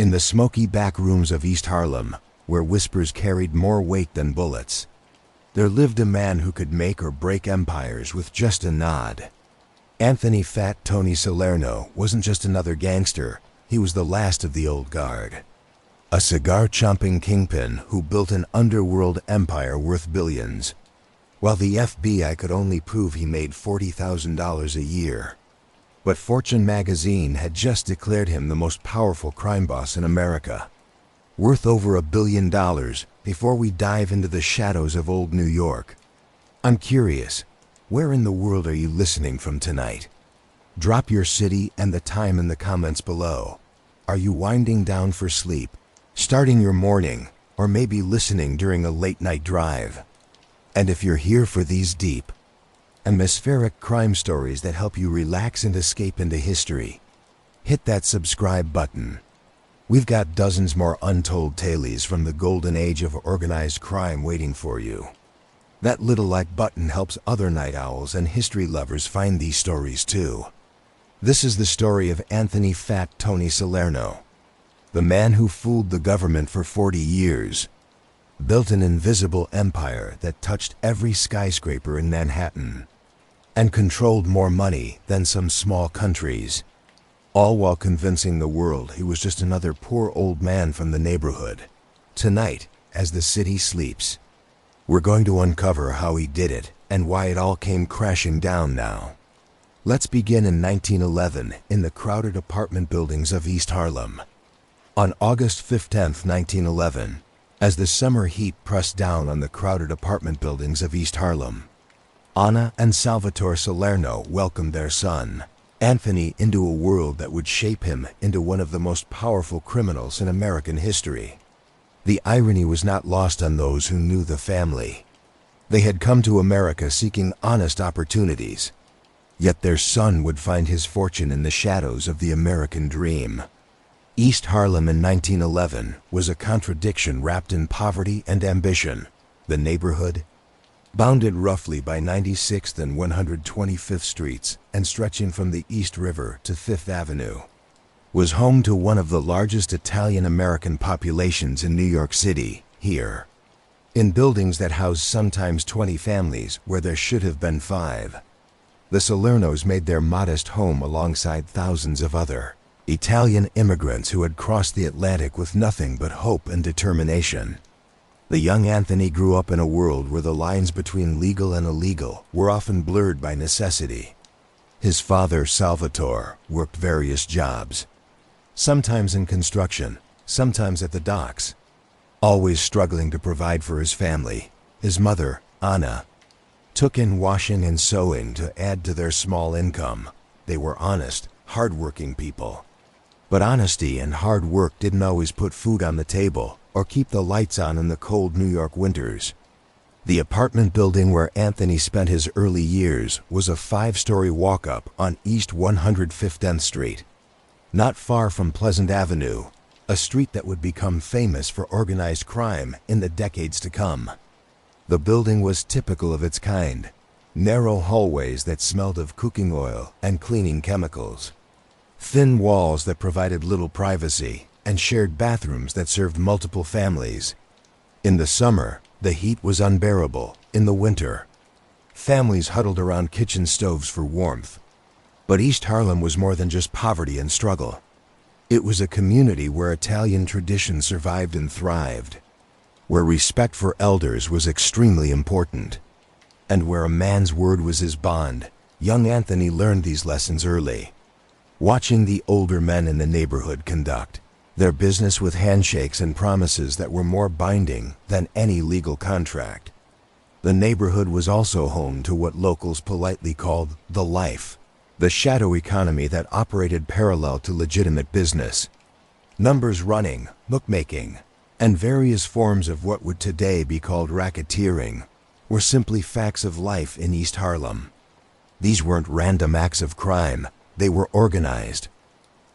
In the smoky back rooms of East Harlem, where whispers carried more weight than bullets, there lived a man who could make or break empires with just a nod. Anthony "Fat Tony" Salerno wasn't just another gangster, he was the last of the old guard. A cigar-chomping kingpin who built an underworld empire worth billions, while the FBI could only prove he made $40,000 a year. But Fortune magazine had just declared him the most powerful crime boss in America, worth over $1 billion. Before we dive into the shadows of old New York, I'm curious, where in the world are you listening from tonight? Drop your city and the time in the comments below. Are you winding down for sleep, starting your morning, or maybe listening during a late-night drive? And if you're here for these deep, atmospheric crime stories that help you relax and escape into history, hit that subscribe button. We've got dozens more untold tales from the golden age of organized crime waiting for you. That little like button helps other night owls and history lovers find these stories too. This is the story of Anthony "Fat Tony" Salerno, the man who fooled the government for 40 years, built an invisible empire that touched every skyscraper in Manhattan, and controlled more money than some small countries, all while convincing the world he was just another poor old man from the neighborhood. Tonight, as the city sleeps, we're going to uncover how he did it and why it all came crashing down now. Let's begin in 1911 in the crowded apartment buildings of East Harlem. On August 15, 1911, as the summer heat pressed down on the crowded apartment buildings of East Harlem, Anna and Salvatore Salerno welcomed their son, Anthony, into a world that would shape him into one of the most powerful criminals in American history. The irony was not lost on those who knew the family. They had come to America seeking honest opportunities, yet their son would find his fortune in the shadows of the American dream. East Harlem in 1911 was a contradiction wrapped in poverty and ambition. The neighborhood, bounded roughly by 96th and 125th Streets and stretching from the East River to Fifth Avenue, was home to one of the largest Italian-American populations in New York City. Here, in buildings that housed sometimes 20 families where there should have been 5, the Salernos made their modest home alongside thousands of other Italian immigrants who had crossed the Atlantic with nothing but hope and determination. The young Anthony grew up in a world where the lines between legal and illegal were often blurred by necessity. His father, Salvatore, worked various jobs, sometimes in construction, sometimes at the docks, always struggling to provide for his family. His mother, Anna, took in washing and sewing to add to their small income. They were honest, hard-working people. But honesty and hard work didn't always put food on the table or keep the lights on in the cold New York winters. The apartment building where Anthony spent his early years was a 5-story walk-up on East 115th Street, not far from Pleasant Avenue, a street that would become famous for organized crime in the decades to come. The building was typical of its kind: narrow hallways that smelled of cooking oil and cleaning chemicals, thin walls that provided little privacy, and shared bathrooms that served multiple families. In the summer, the heat was unbearable. In the winter, families huddled around kitchen stoves for warmth. But East Harlem was more than just poverty and struggle. It was a community where Italian tradition survived and thrived, where respect for elders was extremely important, and where a man's word was his bond. Young Anthony learned these lessons early, watching the older men in the neighborhood conduct their business with handshakes and promises that were more binding than any legal contract. The neighborhood was also home to what locals politely called the life, the shadow economy that operated parallel to legitimate business. Numbers running, bookmaking, and various forms of what would today be called racketeering were simply facts of life in East Harlem. These weren't random acts of crime, they were organized,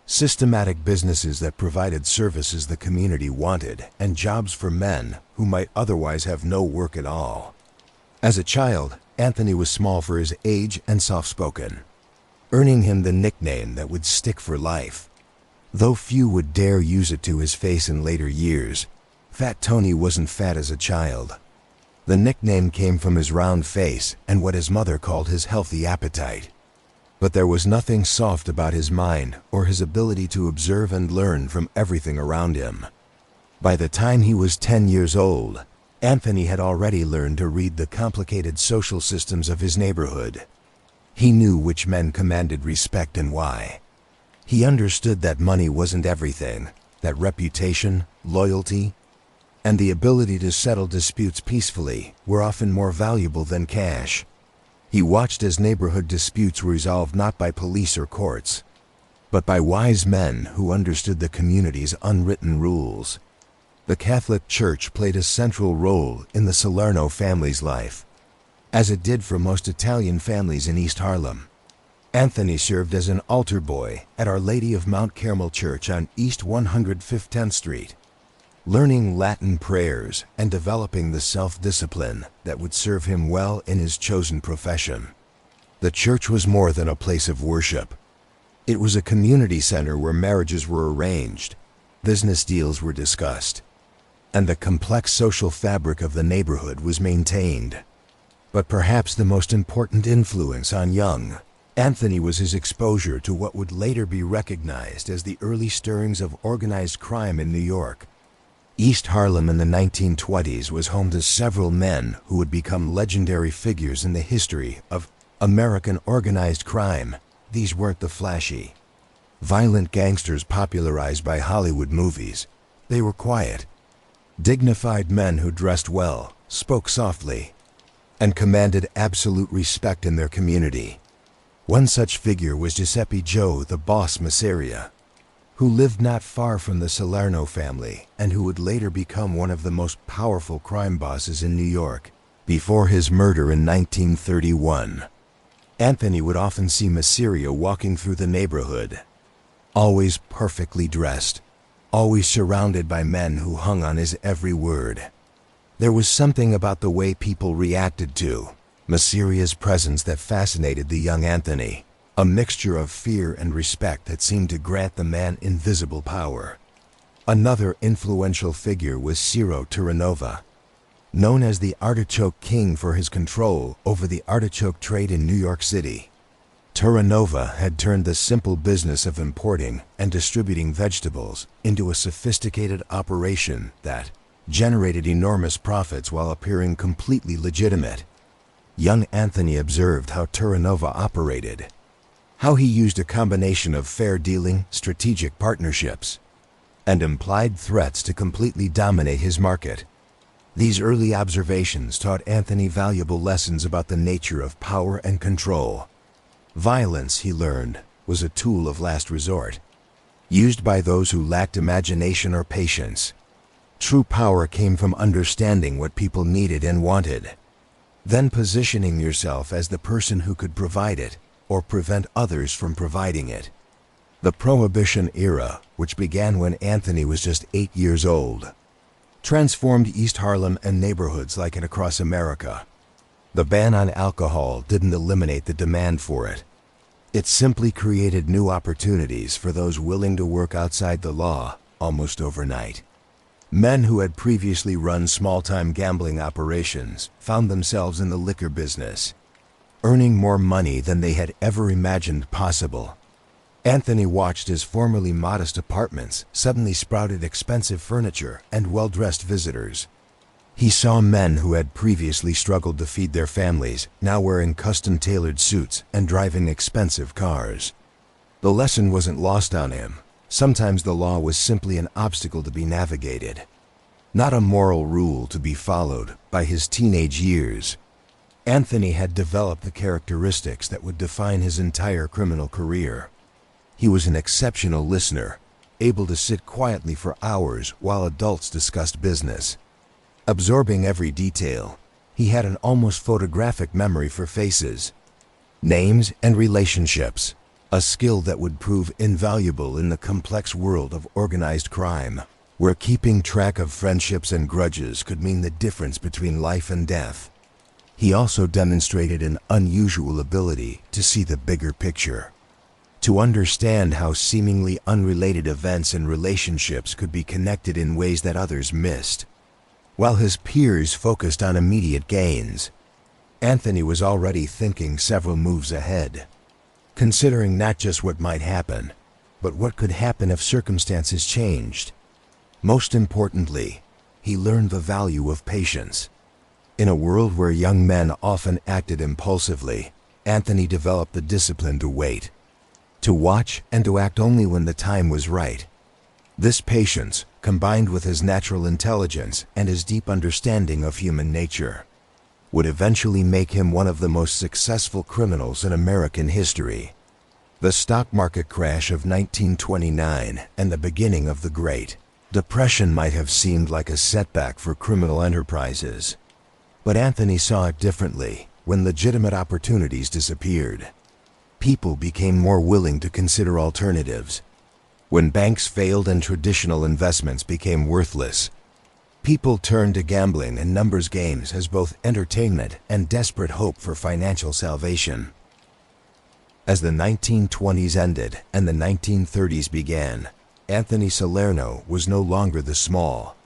systematic businesses that provided services the community wanted and jobs for men who might otherwise have no work at all. As a child, Anthony was small for his age and soft-spoken, earning him the nickname that would stick for life, Though few would dare use it to his face in later years, Fat Tony wasn't fat as a child. The nickname came from his round face and what his mother called his healthy appetite. But there was nothing soft about his mind or his ability to observe and learn from everything around him. By the time he was 10 years old, Anthony had already learned to read the complicated social systems of his neighborhood. He knew which men commanded respect and why. He understood that money wasn't everything, that reputation, loyalty, and the ability to settle disputes peacefully were often more valuable than cash. He watched as neighborhood disputes were resolved not by police or courts, but by wise men who understood the community's unwritten rules. The Catholic Church played a central role in the Salerno family's life, as it did for most Italian families in East Harlem. Anthony served as an altar boy at Our Lady of Mount Carmel Church on East 115th Street, learning Latin prayers and developing the self-discipline that would serve him well in his chosen profession. The church was more than a place of worship. It was a community center where marriages were arranged, business deals were discussed, and the complex social fabric of the neighborhood was maintained. But perhaps the most important influence on young Anthony was his exposure to what would later be recognized as the early stirrings of organized crime in New York. East Harlem in the 1920s was home to several men who would become legendary figures in the history of American organized crime. These weren't the flashy, violent gangsters popularized by Hollywood movies. They were quiet, dignified men who dressed well, spoke softly, and commanded absolute respect in their community. One such figure was Giuseppe Joe the Boss Masseria, who lived not far from the Salerno family and who would later become one of the most powerful crime bosses in New York. Before his murder in 1931, Anthony would often see Masseria walking through the neighborhood, always perfectly dressed, always surrounded by men who hung on his every word. There was something about the way people reacted to Masseria's presence that fascinated the young Anthony, a mixture of fear and respect that seemed to grant the man invisible power. Another influential figure was Ciro Terranova, known as the Artichoke King for his control over the artichoke trade in New York City. Terranova had turned the simple business of importing and distributing vegetables into a sophisticated operation that generated enormous profits while appearing completely legitimate. Young Anthony observed how Terranova operated, how he used a combination of fair dealing, strategic partnerships, and implied threats to completely dominate his market. These early observations taught Anthony valuable lessons about the nature of power and control. Violence, he learned, was a tool of last resort, used by those who lacked imagination or patience. True power came from understanding what people needed and wanted, then positioning yourself as the person who could provide it or prevent others from providing it. The Prohibition era, which began when Anthony was just 8 years old, transformed East Harlem and neighborhoods like it across America. The ban on alcohol didn't eliminate the demand for it. It simply created new opportunities for those willing to work outside the law almost overnight. Men who had previously run small-time gambling operations found themselves in the liquor business, earning more money than they had ever imagined possible. Anthony watched as formerly modest apartments suddenly sprouted expensive furniture and well-dressed visitors. He saw men who had previously struggled to feed their families now wearing custom-tailored suits and driving expensive cars. The lesson wasn't lost on him. Sometimes the law was simply an obstacle to be navigated, not a moral rule to be followed. By his teenage years, Anthony had developed the characteristics that would define his entire criminal career. He was an exceptional listener, able to sit quietly for hours while adults discussed business. Absorbing every detail, he had an almost photographic memory for faces, names, and relationships, a skill that would prove invaluable in the complex world of organized crime, where keeping track of friendships and grudges could mean the difference between life and death. He also demonstrated an unusual ability to see the bigger picture, to understand how seemingly unrelated events and relationships could be connected in ways that others missed. While his peers focused on immediate gains, Anthony was already thinking several moves ahead, considering not just what might happen, but what could happen if circumstances changed. Most importantly, he learned the value of patience. In a world where young men often acted impulsively, Anthony developed the discipline to wait, to watch, and to act only when the time was right. This patience, combined with his natural intelligence and his deep understanding of human nature, would eventually make him one of the most successful criminals in American history. The stock market crash of 1929 and the beginning of the Great Depression might have seemed like a setback for criminal enterprises. But Anthony saw it differently. When legitimate opportunities disappeared, people became more willing to consider alternatives. When banks failed and traditional investments became worthless, people turned to gambling and numbers games as both entertainment and desperate hope for financial salvation. As the 1920s ended and the 1930s began, Anthony Salerno was no longer the small,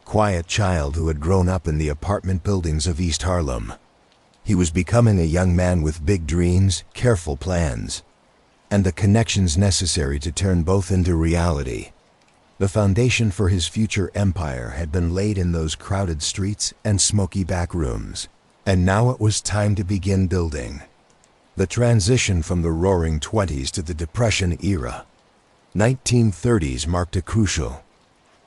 quiet child who had grown up in the apartment buildings of East Harlem. He was becoming a young man with big dreams, careful plans, and the connections necessary to turn both into reality. The foundation for his future empire had been laid in those crowded streets and smoky back rooms, and now it was time to begin building. The transition from the Roaring Twenties to the Depression era, 1930s, marked a crucial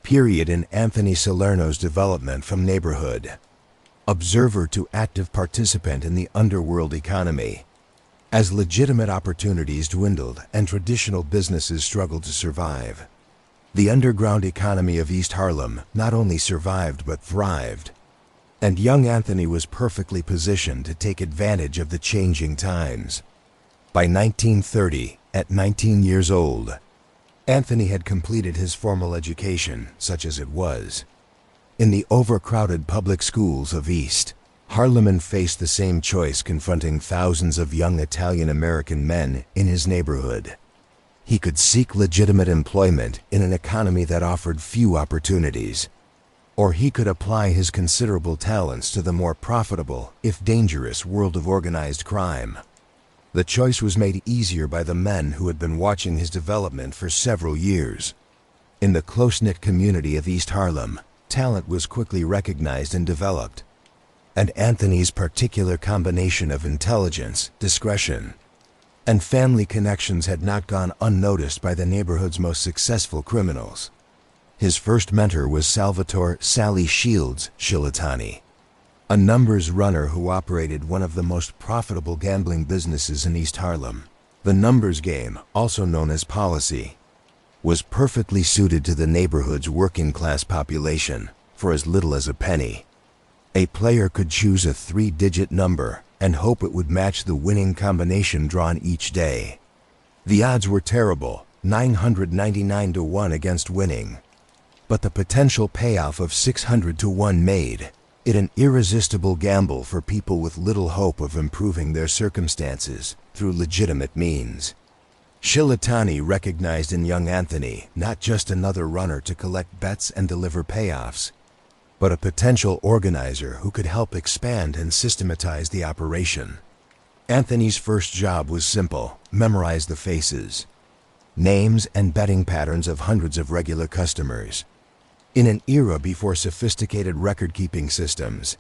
period in Anthony Salerno's development from neighborhood observer to active participant in the underworld economy. As legitimate opportunities dwindled and traditional businesses struggled to survive, the underground economy of East Harlem not only survived but thrived, and young Anthony was perfectly positioned to take advantage of the changing times. By 1930, at 19 years old, Anthony had completed his formal education, such as it was, in the overcrowded public schools of East Harlem, and faced the same choice confronting thousands of young Italian-American men in his neighborhood. He could seek legitimate employment in an economy that offered few opportunities, or he could apply his considerable talents to the more profitable, if dangerous, world of organized crime. The choice was made easier by the men who had been watching his development for several years. In the close-knit community of East Harlem, talent was quickly recognized and developed, and Anthony's particular combination of intelligence, discretion, and family connections had not gone unnoticed by the neighborhood's most successful criminals. His first mentor was Salvatore "Sally" Shields Shillatani, a numbers runner who operated one of the most profitable gambling businesses in East Harlem. The numbers game, also known as policy, was perfectly suited to the neighborhood's working-class population. For as little as a penny, a player could choose a 3-digit number and hope it would match the winning combination drawn each day. The odds were terrible, 999 to 1 against winning, but the potential payoff of 600 to 1 made it an irresistible gamble for people with little hope of improving their circumstances through legitimate means. Shillatani recognized in young Anthony not just another runner to collect bets and deliver payoffs, but a potential organizer who could help expand and systematize the operation. Anthony's first job was simple: memorize the faces, names, and betting patterns of hundreds of regular customers. In an era before sophisticated record-keeping systems,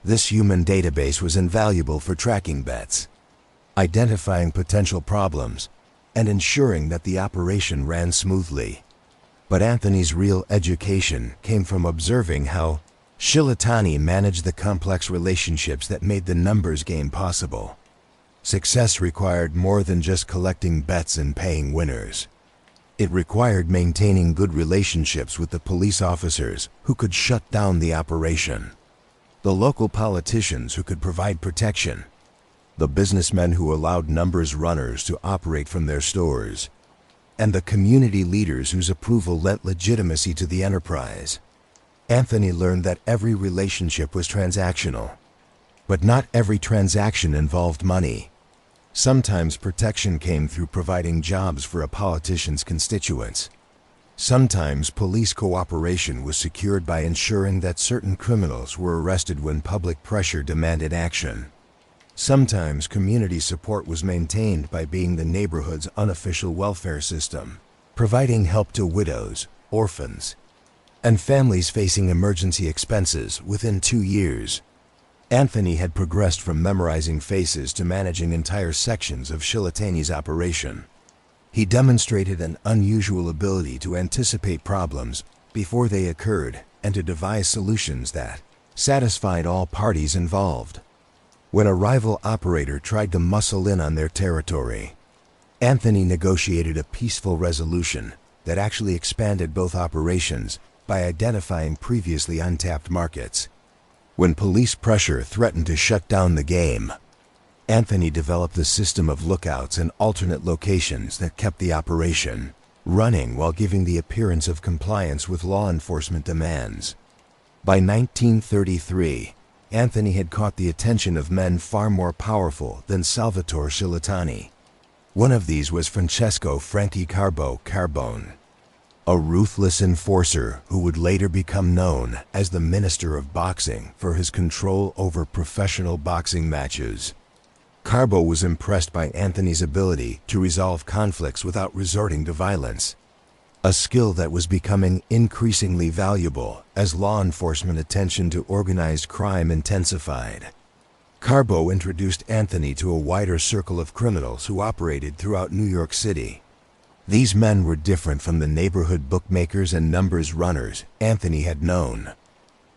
this human database was invaluable for tracking bets, identifying potential problems, and ensuring that the operation ran smoothly. But Anthony's real education came from observing how Shillatani managed the complex relationships that made the numbers game possible. Success required more than just collecting bets and paying winners. It required maintaining good relationships with the police officers who could shut down the operation, the local politicians who could provide protection, the businessmen who allowed numbers runners to operate from their stores, and the community leaders whose approval lent legitimacy to the enterprise. Anthony learned that every relationship was transactional, but not every transaction involved money. Sometimes protection came through providing jobs for a politician's constituents. Sometimes police cooperation was secured by ensuring that certain criminals were arrested when public pressure demanded action. Sometimes community support was maintained by being the neighborhood's unofficial welfare system, providing help to widows, orphans, and families facing emergency expenses within 2 years. Anthony had progressed from memorizing faces to managing entire sections of Shilatani's operation. He demonstrated an unusual ability to anticipate problems before they occurred and to devise solutions that satisfied all parties involved. When a rival operator tried to muscle in on their territory, Anthony negotiated a peaceful resolution that actually expanded both operations by identifying previously untapped markets. When police pressure threatened to shut down the game, Anthony developed a system of lookouts and alternate locations that kept the operation running while giving the appearance of compliance with law enforcement demands. By 1933, Anthony had caught the attention of men far more powerful than Salvatore Shilatani. One of these was Francesco Franchi Carbo Carbone, a ruthless enforcer who would later become known as the Minister of Boxing for his control over professional boxing matches. Carbo was impressed by Anthony's ability to resolve conflicts without resorting to violence, a skill that was becoming increasingly valuable as law enforcement attention to organized crime intensified. Carbo introduced Anthony to a wider circle of criminals who operated throughout New York City. These men were different from the neighborhood bookmakers and numbers runners Anthony had known.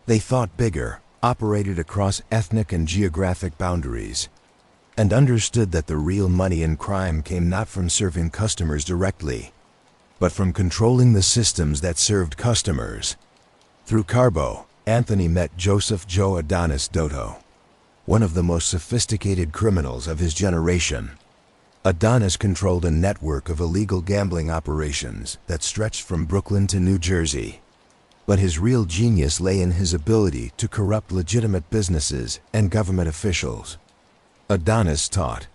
They thought bigger, operated across ethnic and geographic boundaries, and understood that the real money in crime came not from serving customers directly, but from controlling the systems that served customers. Through Carbo, Anthony met Joseph Joe Adonis Dotto, one of the most sophisticated criminals of his generation. Adonis controlled a network of illegal gambling operations that stretched from Brooklyn to New Jersey. But his real genius lay in his ability to corrupt legitimate businesses and government officials. Adonis taught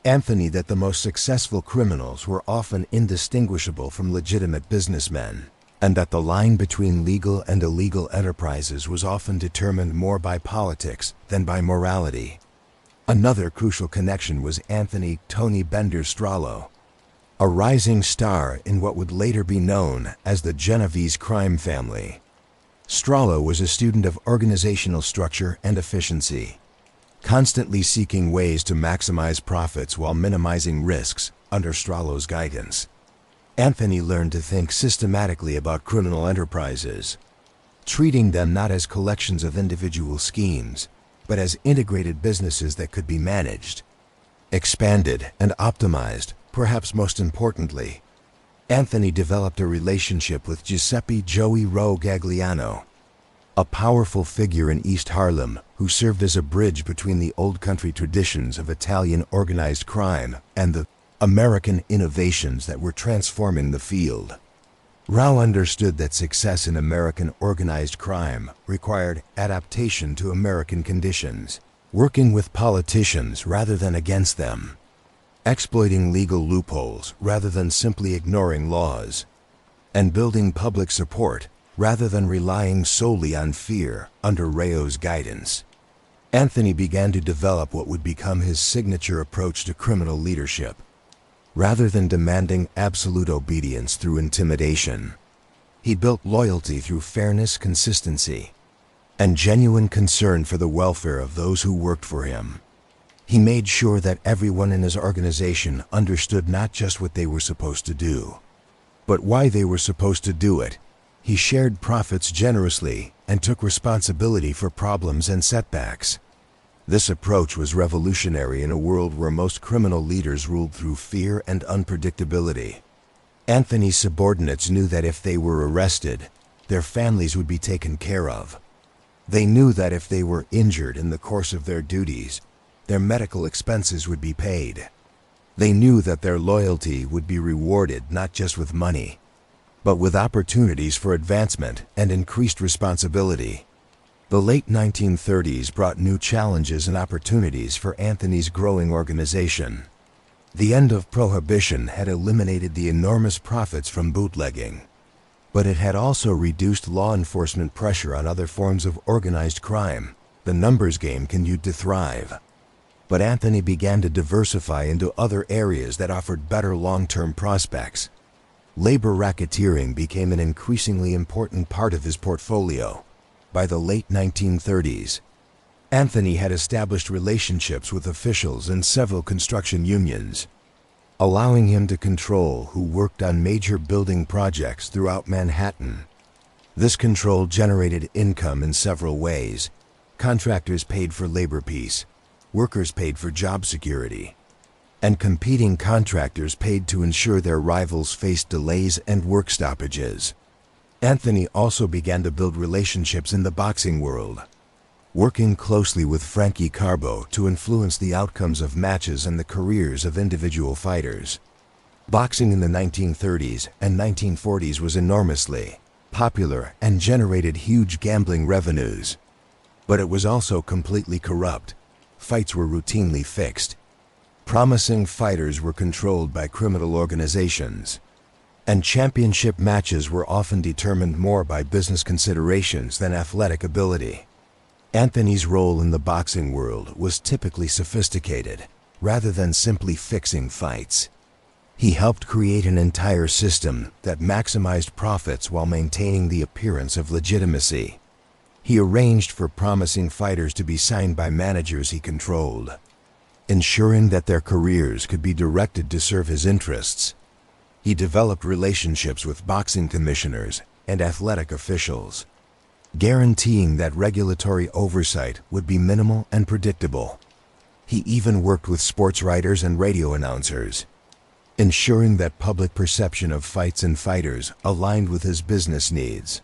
Anthony that the most successful criminals were often indistinguishable from legitimate businessmen, and that the line between legal and illegal enterprises was often determined more by politics than by morality. Another crucial connection was Anthony Tony Bender Strallo, a rising star in what would later be known as the Genovese crime family. Strallo was a student of organizational structure and efficiency, constantly seeking ways to maximize profits while minimizing risks under Strallo's guidance. Anthony learned to think systematically about criminal enterprises, treating them not as collections of individual schemes, but as integrated businesses that could be managed, expanded, and optimized. Perhaps most importantly, Anthony developed a relationship with Giuseppe Joey Ro Gagliano, a powerful figure in East Harlem who served as a bridge between the old country traditions of Italian organized crime and the American innovations that were transforming the field. Rao understood that success in American organized crime required adaptation to American conditions, working with politicians rather than against them, exploiting legal loopholes rather than simply ignoring laws, and building public support rather than relying solely on fear under Rao's guidance. Anthony began to develop what would become his signature approach to criminal leadership. Rather than demanding absolute obedience through intimidation, he built loyalty through fairness, consistency, and genuine concern for the welfare of those who worked for him. He made sure that everyone in his organization understood not just what they were supposed to do, but why they were supposed to do it. He shared profits generously and took responsibility for problems and setbacks. This approach was revolutionary in a world where most criminal leaders ruled through fear and unpredictability. Anthony's subordinates knew that if they were arrested, their families would be taken care of. They knew that if they were injured in the course of their duties, their medical expenses would be paid. They knew that their loyalty would be rewarded not just with money, but with opportunities for advancement and increased responsibility. The late 1930s brought new challenges and opportunities for Anthony's growing organization. The end of Prohibition had eliminated the enormous profits from bootlegging, but it had also reduced law enforcement pressure on other forms of organized crime. The numbers game continued to thrive, but Anthony began to diversify into other areas that offered better long-term prospects. Labor racketeering became an increasingly important part of his portfolio. By the late 1930s, Anthony had established relationships with officials in several construction unions, allowing him to control who worked on major building projects throughout Manhattan. This control generated income in several ways. Contractors paid for labor peace, workers paid for job security, and competing contractors paid to ensure their rivals faced delays and work stoppages. Anthony also began to build relationships in the boxing world, working closely with Frankie Carbo to influence the outcomes of matches and the careers of individual fighters. Boxing in the 1930s and 1940s was enormously popular and generated huge gambling revenues. But it was also completely corrupt. Fights were routinely fixed. Promising fighters were controlled by criminal organizations, and championship matches were often determined more by business considerations than athletic ability. Anthony's role in the boxing world was typically sophisticated, rather than simply fixing fights. He helped create an entire system that maximized profits while maintaining the appearance of legitimacy. He arranged for promising fighters to be signed by managers he controlled, ensuring that their careers could be directed to serve his interests. He developed relationships with boxing commissioners and athletic officials, guaranteeing that regulatory oversight would be minimal and predictable. He even worked with sports writers and radio announcers, ensuring that public perception of fights and fighters aligned with his business needs.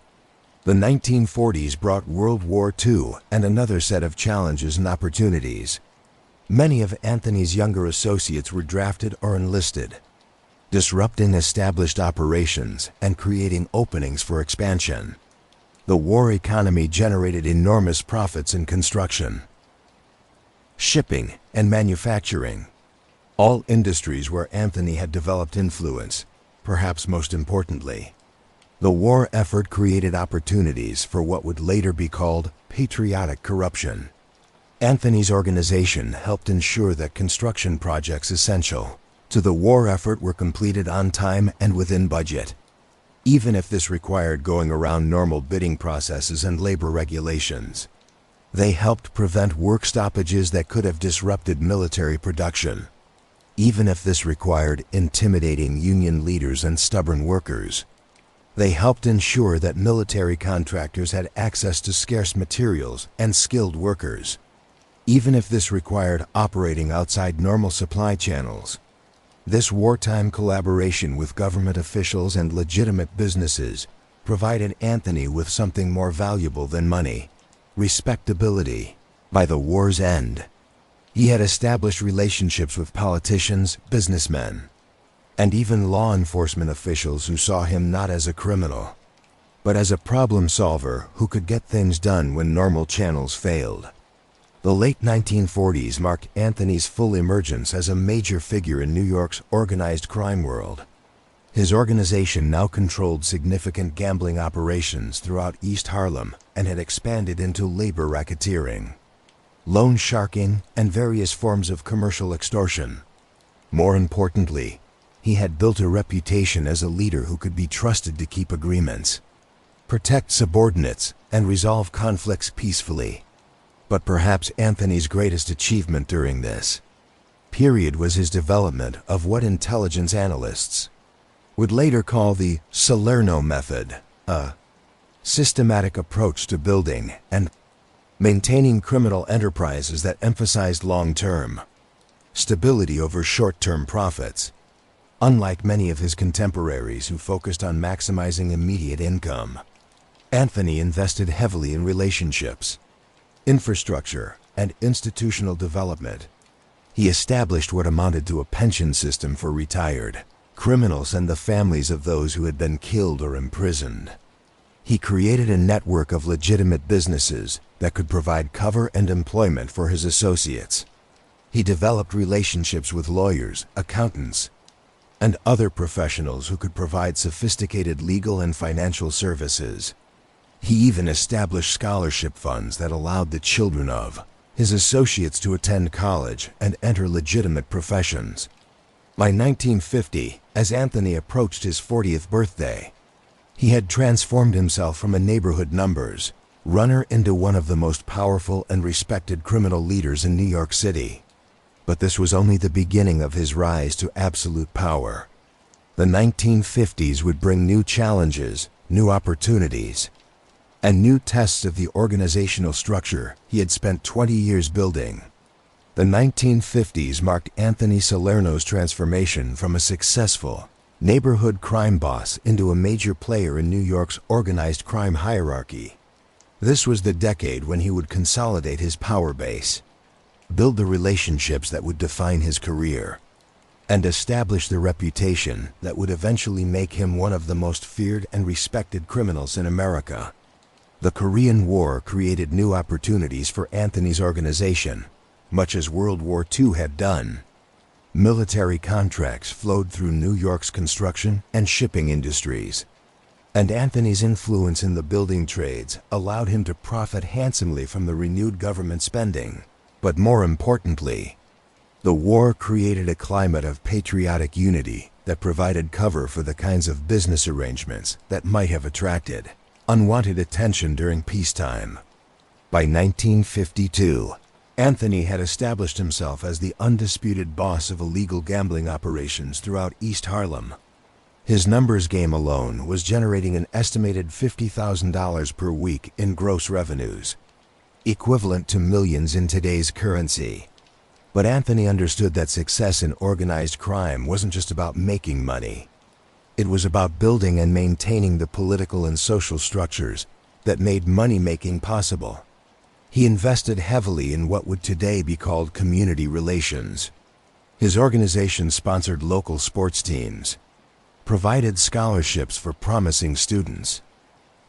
The 1940s brought World War II and another set of challenges and opportunities. Many of Anthony's younger associates were drafted or enlisted, disrupting established operations and creating openings for expansion. The war economy generated enormous profits in construction, shipping, and manufacturing, all industries where Anthony had developed influence. Perhaps most importantly, the war effort created opportunities for what would later be called patriotic corruption. Anthony's organization helped ensure that construction projects essential to the war effort were completed on time and within budget, even if this required going around normal bidding processes and labor regulations. They helped prevent work stoppages that could have disrupted military production, even if this required intimidating union leaders and stubborn workers. They helped ensure that military contractors had access to scarce materials and skilled workers, even if this required operating outside normal supply channels. This wartime collaboration with government officials and legitimate businesses provided Anthony with something more valuable than money: respectability. By the war's end, he had established relationships with politicians, businessmen, and even law enforcement officials who saw him not as a criminal, but as a problem solver who could get things done when normal channels failed. The late 1940s marked Anthony's full emergence as a major figure in New York's organized crime world. His organization now controlled significant gambling operations throughout East Harlem and had expanded into labor racketeering, loan sharking, and various forms of commercial extortion. More importantly, he had built a reputation as a leader who could be trusted to keep agreements, protect subordinates, and resolve conflicts peacefully. But perhaps Anthony's greatest achievement during this period was his development of what intelligence analysts would later call the Salerno method, a systematic approach to building and maintaining criminal enterprises that emphasized long-term stability over short-term profits. Unlike many of his contemporaries who focused on maximizing immediate income, Anthony invested heavily in relationships, infrastructure, and institutional development. He established what amounted to a pension system for retired criminals and the families of those who had been killed or imprisoned. He created a network of legitimate businesses that could provide cover and employment for his associates. He developed relationships with lawyers, accountants, and other professionals who could provide sophisticated legal and financial services. He even established scholarship funds that allowed the children of his associates to attend college and enter legitimate professions. By 1950, as Anthony approached his 40th birthday, he had transformed himself from a neighborhood numbers runner into one of the most powerful and respected criminal leaders in New York City. But this was only the beginning of his rise to absolute power. The 1950s would bring new challenges, new opportunities, and new tests of the organizational structure he had spent 20 years building. The 1950s marked Anthony Salerno's transformation from a successful neighborhood crime boss into a major player in New York's organized crime hierarchy. This was the decade when he would consolidate his power base, build the relationships that would define his career, and establish the reputation that would eventually make him one of the most feared and respected criminals in America. The Korean War created new opportunities for Anthony's organization, much as World War II had done. Military contracts flowed through New York's construction and shipping industries, and Anthony's influence in the building trades allowed him to profit handsomely from the renewed government spending. But more importantly, the war created a climate of patriotic unity that provided cover for the kinds of business arrangements that might have attracted unwanted attention during peacetime. By 1952, Anthony had established himself as the undisputed boss of illegal gambling operations throughout East Harlem. His numbers game alone was generating an estimated $50,000 per week in gross revenues, equivalent to millions in today's currency. But Anthony understood that success in organized crime wasn't just about making money. It was about building and maintaining the political and social structures that made money-making possible. He invested heavily in what would today be called community relations. His organization sponsored local sports teams, provided scholarships for promising students,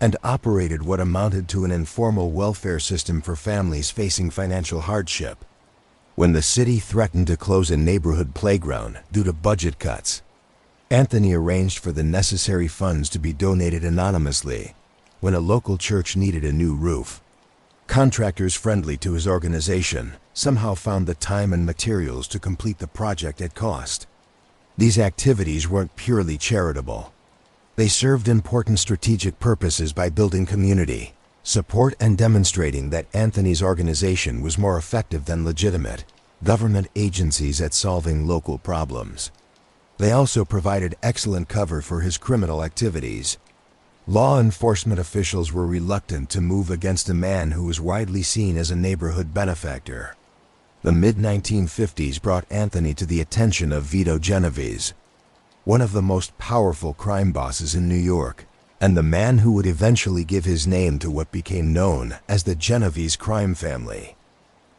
and operated what amounted to an informal welfare system for families facing financial hardship. When the city threatened to close a neighborhood playground due to budget cuts, Anthony arranged for the necessary funds to be donated anonymously. When a local church needed a new roof, contractors friendly to his organization somehow found the time and materials to complete the project at cost. These activities weren't purely charitable. They served important strategic purposes by building community support and demonstrating that Anthony's organization was more effective than legitimate government agencies at solving local problems. They also provided excellent cover for his criminal activities. Law enforcement officials were reluctant to move against a man who was widely seen as a neighborhood benefactor. The mid-1950s brought Anthony to the attention of Genovese, one of the most powerful crime bosses in New York, and the man who would eventually give his name to what became known as the Genovese crime family.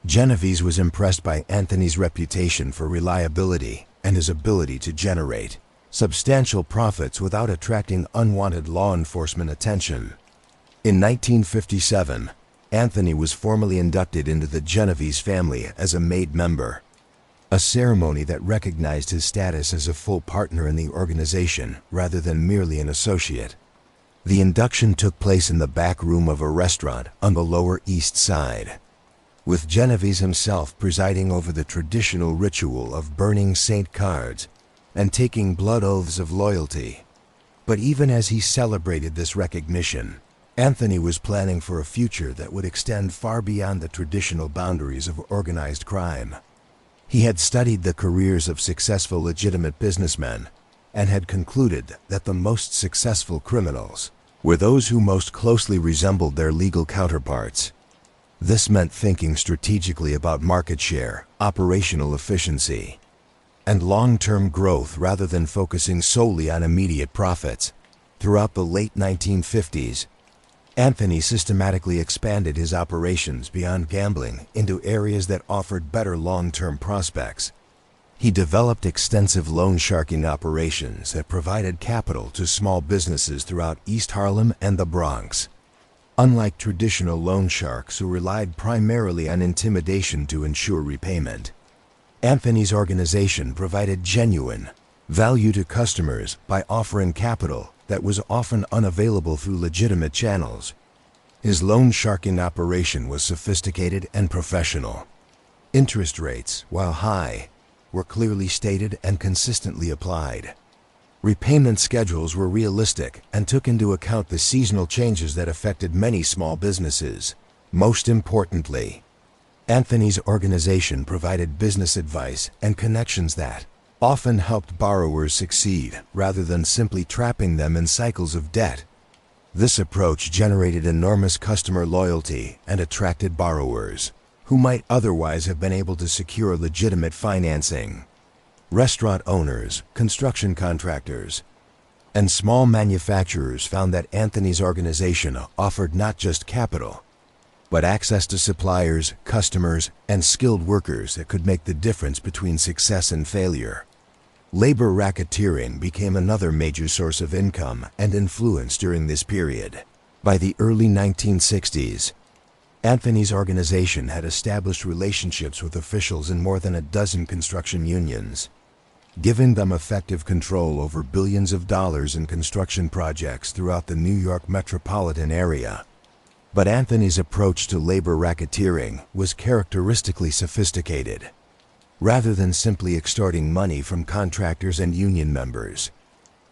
Genovese was impressed by Anthony's reputation for reliability and his ability to generate substantial profits without attracting unwanted law enforcement attention. In 1957, Anthony was formally inducted into the Genovese family as a made member, a ceremony that recognized his status as a full partner in the organization rather than merely an associate. The induction took place in the back room of a restaurant on the Lower East Side, with Genovese himself presiding over the traditional ritual of burning saint cards and taking blood oaths of loyalty. But even as he celebrated this recognition, Anthony was planning for a future that would extend far beyond the traditional boundaries of organized crime. He had studied the careers of successful legitimate businessmen and had concluded that the most successful criminals were those who most closely resembled their legal counterparts. This meant thinking strategically about market share, operational efficiency, and long-term growth rather than focusing solely on immediate profits. Throughout the late 1950s, Anthony systematically expanded his operations beyond gambling into areas that offered better long-term prospects. He developed extensive loan sharking operations that provided capital to small businesses throughout East Harlem and the Bronx. Unlike traditional loan sharks who relied primarily on intimidation to ensure repayment, Anthony's organization provided genuine value to customers by offering capital that was often unavailable through legitimate channels. His loan sharking operation was sophisticated and professional. Interest rates, while high, were clearly stated and consistently applied. Repayment schedules were realistic and took into account the seasonal changes that affected many small businesses. Most importantly, Anthony's organization provided business advice and connections that often helped borrowers succeed rather than simply trapping them in cycles of debt. This approach generated enormous customer loyalty and attracted borrowers who might otherwise have been able to secure legitimate financing. Restaurant owners, construction contractors, and small manufacturers found that Anthony's organization offered not just capital, but access to suppliers, customers, and skilled workers that could make the difference between success and failure. Labor racketeering became another major source of income and influence during this period. By the early 1960s, Anthony's organization had established relationships with officials in more than a dozen construction unions, giving them effective control over billions of dollars in construction projects throughout the New York metropolitan area. But Anthony's approach to labor racketeering was characteristically sophisticated. Rather than simply extorting money from contractors and union members,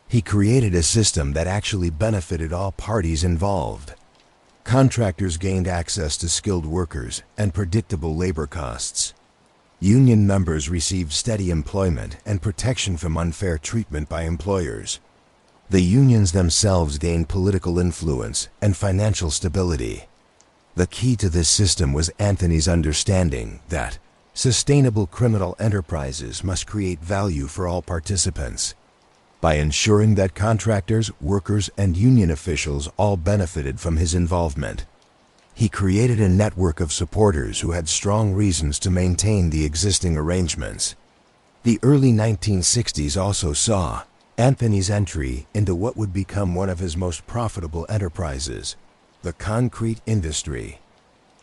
he created a system that actually benefited all parties involved. Contractors gained access to skilled workers and predictable labor costs. Union members received steady employment and protection from unfair treatment by employers. The unions themselves gained political influence and financial stability. The key to this system was Anthony's understanding that sustainable criminal enterprises must create value for all participants. By ensuring that contractors, workers, and union officials all benefited from his involvement, he created a network of supporters who had strong reasons to maintain the existing arrangements. The early 1960s also saw Anthony's entry into what would become one of his most profitable enterprises, the concrete industry.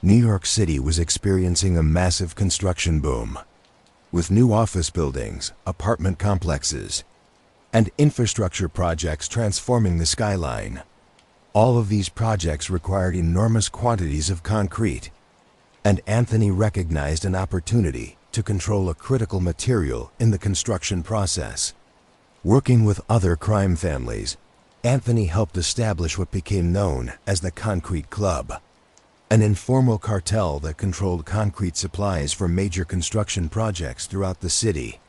New York City was experiencing a massive construction boom, with new office buildings, apartment complexes, and infrastructure projects transforming the skyline. All of these projects required enormous quantities of concrete, and Anthony recognized an opportunity to control a critical material in the construction process. Working with other crime families, Anthony helped establish what became known as the Concrete Club, an informal cartel that controlled concrete supplies for major construction projects throughout the city.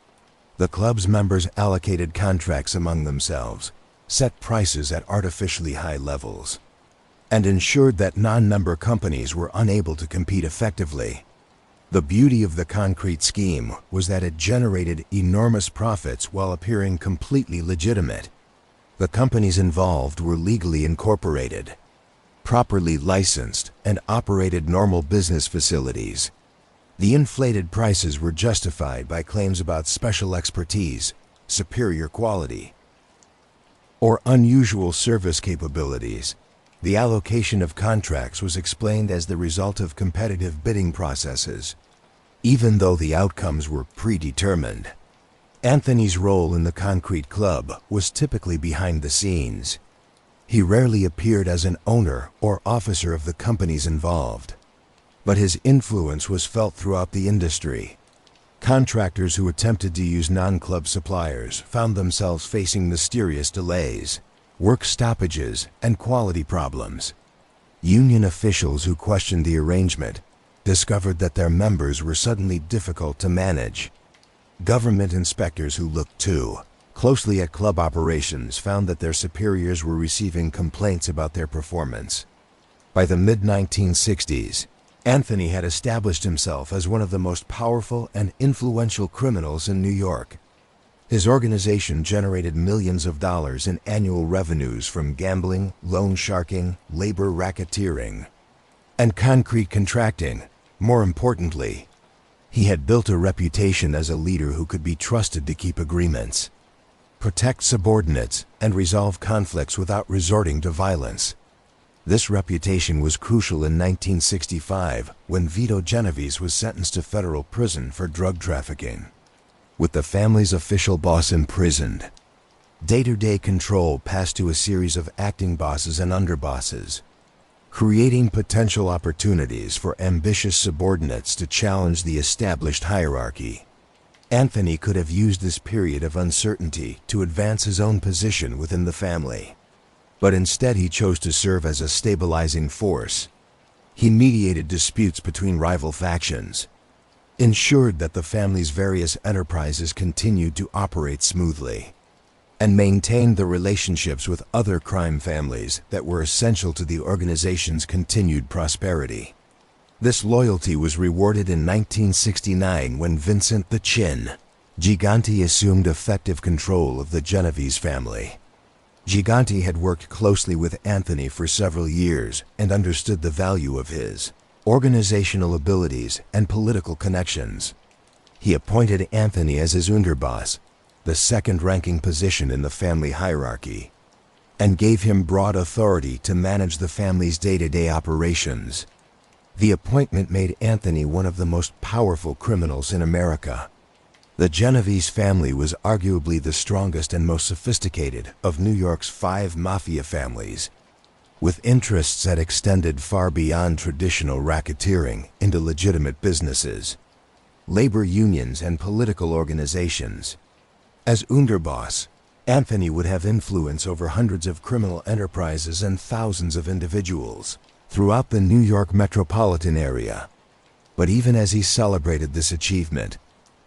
The club's members allocated contracts among themselves, set prices at artificially high levels, and ensured that non-member companies were unable to compete effectively. The beauty of the concrete scheme was that it generated enormous profits while appearing completely legitimate. The companies involved were legally incorporated, properly licensed, and operated normal business facilities. The inflated prices were justified by claims about special expertise, superior quality, or unusual service capabilities. The allocation of contracts was explained as the result of competitive bidding processes, even though the outcomes were predetermined. Anthony's role in the Concrete Club was typically behind the scenes. He rarely appeared as an owner or officer of the companies involved, but his influence was felt throughout the industry. Contractors who attempted to use non-club suppliers found themselves facing mysterious delays, work stoppages, and quality problems. Union officials who questioned the arrangement discovered that their members were suddenly difficult to manage. Government inspectors who looked too closely at club operations found that their superiors were receiving complaints about their performance. By the mid-1960s, Anthony had established himself as one of the most powerful and influential criminals in New York. His organization generated millions of dollars in annual revenues from gambling, loan sharking, labor racketeering, and concrete contracting. More importantly, He had built a reputation as a leader who could be trusted to keep agreements, protect subordinates, and resolve conflicts without resorting to violence. This reputation was crucial in 1965 when Vito Genovese was sentenced to federal prison for drug trafficking. With the family's official boss imprisoned, day-to-day control passed to a series of acting bosses and underbosses, creating potential opportunities for ambitious subordinates to challenge the established hierarchy. Anthony could have used this period of uncertainty to advance his own position within the family. But instead he chose to serve as a stabilizing force. He mediated disputes between rival factions, ensured that the family's various enterprises continued to operate smoothly, and maintained the relationships with other crime families that were essential to the organization's continued prosperity. This loyalty was rewarded in 1969 when Vincent the Chin Gigante assumed effective control of the Genovese family. Gigante had worked closely with Anthony for several years and understood the value of his organizational abilities and political connections. He appointed Anthony as his underboss, the second-ranking position in the family hierarchy, and gave him broad authority to manage the family's day-to-day operations. The appointment made Anthony one of the most powerful criminals in America. The Genovese family was arguably the strongest and most sophisticated of New York's 5 mafia families, with interests that extended far beyond traditional racketeering into legitimate businesses, labor unions, and political organizations. As underboss, Anthony would have influence over hundreds of criminal enterprises and thousands of individuals throughout the New York metropolitan area. But even as he celebrated this achievement,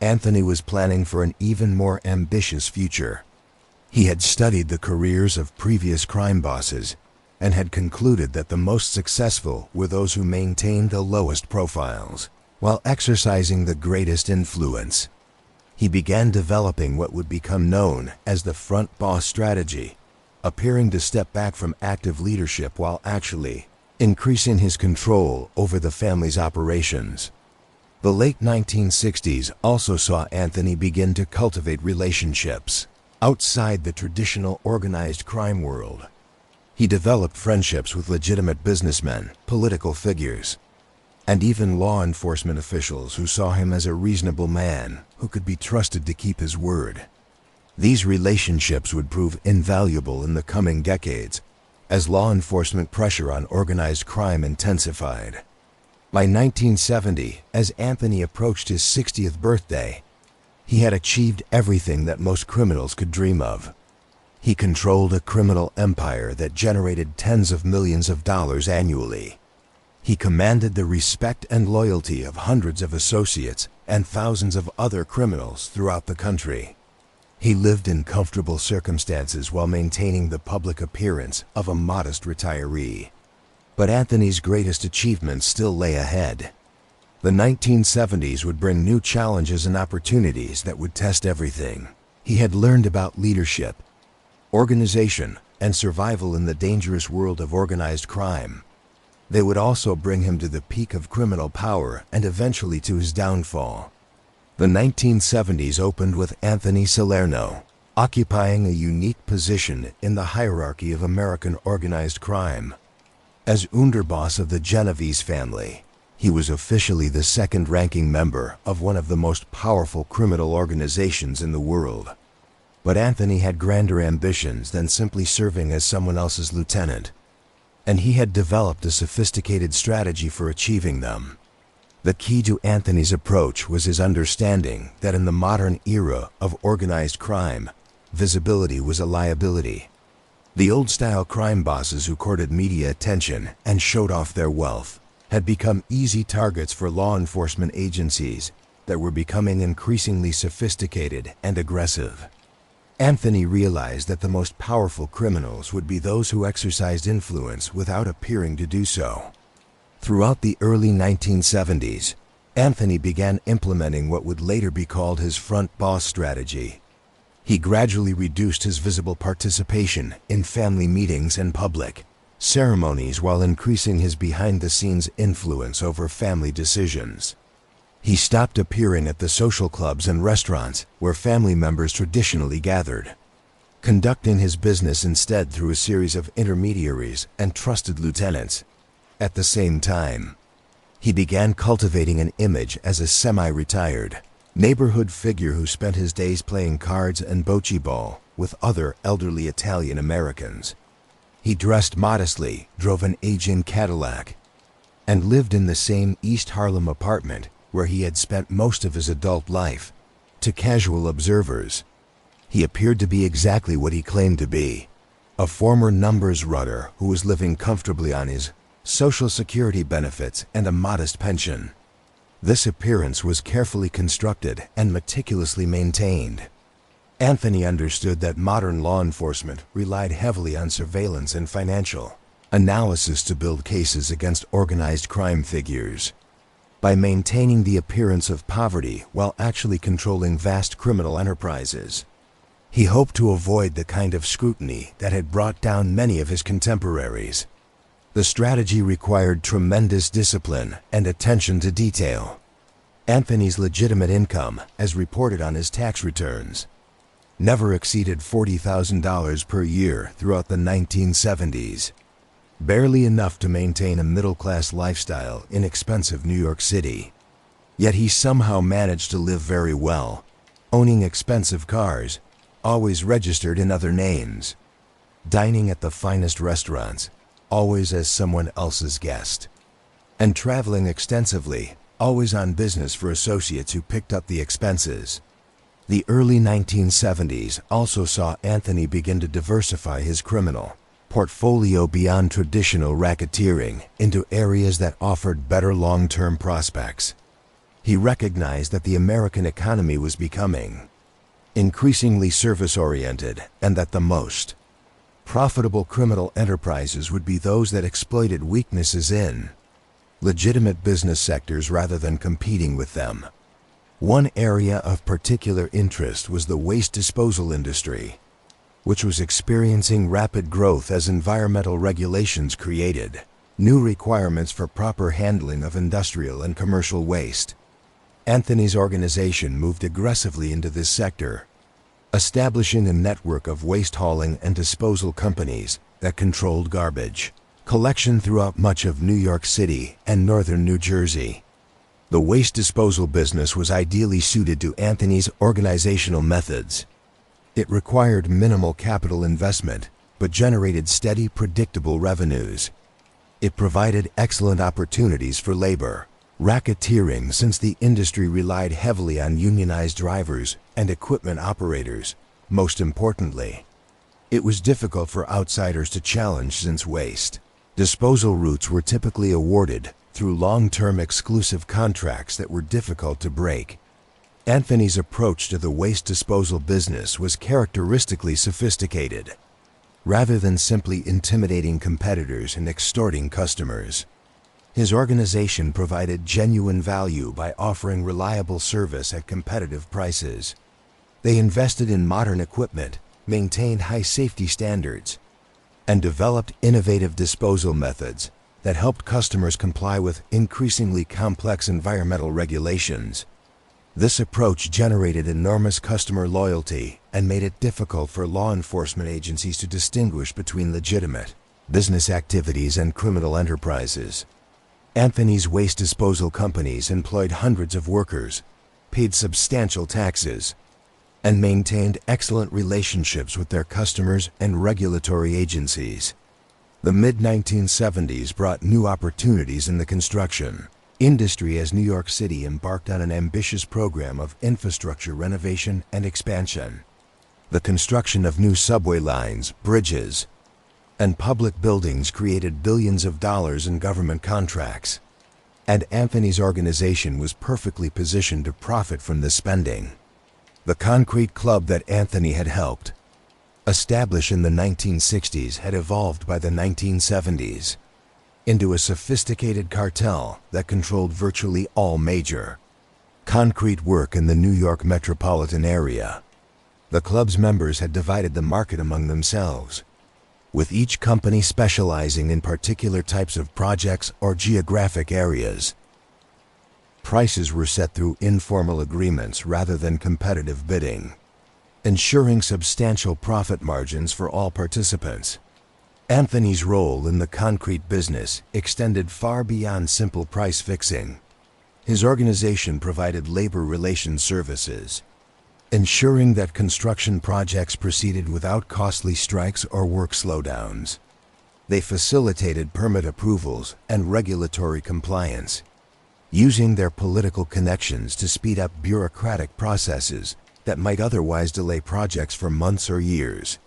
Anthony was planning for an even more ambitious future. He had studied the careers of previous crime bosses and had concluded that the most successful were those who maintained the lowest profiles while exercising the greatest influence. He began developing what would become known as the front boss strategy, appearing to step back from active leadership while actually increasing his control over the family's operations. The late 1960s also saw Anthony begin to cultivate relationships outside the traditional organized crime world. He developed friendships with legitimate businessmen, political figures, and even law enforcement officials who saw him as a reasonable man who could be trusted to keep his word. These relationships would prove invaluable in the coming decades as law enforcement pressure on organized crime intensified. By 1970, as Anthony approached his 60th birthday, he had achieved everything that most criminals could dream of. He controlled a criminal empire that generated tens of millions of dollars annually. He commanded the respect and loyalty of hundreds of associates and thousands of other criminals throughout the country. He lived in comfortable circumstances while maintaining the public appearance of a modest retiree. But Anthony's greatest achievements still lay ahead. The 1970s would bring new challenges and opportunities that would test everything he had learned about leadership, organization, and survival in the dangerous world of organized crime. They would also bring him to the peak of criminal power and eventually to his downfall. The 1970s opened with Anthony Salerno occupying a unique position in the hierarchy of American organized crime. As underboss of the Genovese family, he was officially the second-ranking member of one of the most powerful criminal organizations in the world. But Anthony had grander ambitions than simply serving as someone else's lieutenant, and he had developed a sophisticated strategy for achieving them. The key to Anthony's approach was his understanding that in the modern era of organized crime, visibility was a liability. The old-style crime bosses who courted media attention and showed off their wealth had become easy targets for law enforcement agencies that were becoming increasingly sophisticated and aggressive. Anthony realized that the most powerful criminals would be those who exercised influence without appearing to do so. Throughout the early 1970s, Anthony began implementing what would later be called his front boss strategy. He gradually reduced his visible participation in family meetings and public ceremonies while increasing his behind-the-scenes influence over family decisions. He stopped appearing at the social clubs and restaurants where family members traditionally gathered, conducting his business instead through a series of intermediaries and trusted lieutenants. At the same time, he began cultivating an image as a semi-retired neighborhood figure who spent his days playing cards and bocce ball with other elderly Italian Americans. He dressed modestly, drove an aging Cadillac, and lived in the same East Harlem apartment where he had spent most of his adult life. To casual observers, he appeared to be exactly what he claimed to be, a former numbers runner who was living comfortably on his Social Security benefits and a modest pension. This appearance was carefully constructed and meticulously maintained. Anthony understood that modern law enforcement relied heavily on surveillance and financial analysis to build cases against organized crime figures. By maintaining the appearance of poverty while actually controlling vast criminal enterprises, he hoped to avoid the kind of scrutiny that had brought down many of his contemporaries. The strategy required tremendous discipline and attention to detail. Anthony's legitimate income, as reported on his tax returns, never exceeded $40,000 per year throughout the 1970s, barely enough to maintain a middle-class lifestyle in expensive New York City. Yet he somehow managed to live very well, owning expensive cars, always registered in other names, dining at the finest restaurants, always as someone else's guest, and traveling extensively, always on business for associates who picked up the expenses. The early 1970s also saw Anthony begin to diversify his criminal portfolio beyond traditional racketeering into areas that offered better long-term prospects. He recognized that the American economy was becoming increasingly service-oriented and that the most profitable criminal enterprises would be those that exploited weaknesses in legitimate business sectors rather than competing with them. One area of particular interest was the waste disposal industry, which was experiencing rapid growth as environmental regulations created new requirements for proper handling of industrial and commercial waste. Anthony's organization moved aggressively into this sector, establishing a network of waste hauling and disposal companies that controlled garbage collection throughout much of New York City and northern New Jersey. The waste disposal business was ideally suited to Anthony's organizational methods. It required minimal capital investment, but generated steady, predictable revenues. It provided excellent opportunities for labor racketeering, since the industry relied heavily on unionized drivers and equipment operators. Most importantly, it was difficult for outsiders to challenge, since waste disposal routes were typically awarded through long-term exclusive contracts that were difficult to break. Anthony's approach to the waste disposal business was characteristically sophisticated, rather than simply intimidating competitors and extorting customers. His organization provided genuine value by offering reliable service at competitive prices. They invested in modern equipment, maintained high safety standards, and developed innovative disposal methods that helped customers comply with increasingly complex environmental regulations. This approach generated enormous customer loyalty and made it difficult for law enforcement agencies to distinguish between legitimate business activities and criminal enterprises. Anthony's waste disposal companies employed hundreds of workers, paid substantial taxes, and maintained excellent relationships with their customers and regulatory agencies. The mid-1970s brought new opportunities in the construction industry as New York City embarked on an ambitious program of infrastructure renovation and expansion. The construction of new subway lines, bridges, and public buildings created billions of dollars in government contracts, and Anthony's organization was perfectly positioned to profit from this spending. The concrete club that Anthony had helped establish in the 1960s had evolved by the 1970s into a sophisticated cartel that controlled virtually all major concrete work in the New York metropolitan area. The club's members had divided the market among themselves, with each company specializing in particular types of projects or geographic areas. Prices were set through informal agreements rather than competitive bidding, ensuring substantial profit margins for all participants. Anthony's role in the concrete business extended far beyond simple price fixing. His organization provided labor relations services, ensuring that construction projects proceeded without costly strikes or work slowdowns. They facilitated permit approvals and regulatory compliance, using their political connections to speed up bureaucratic processes that might otherwise delay projects for months or years.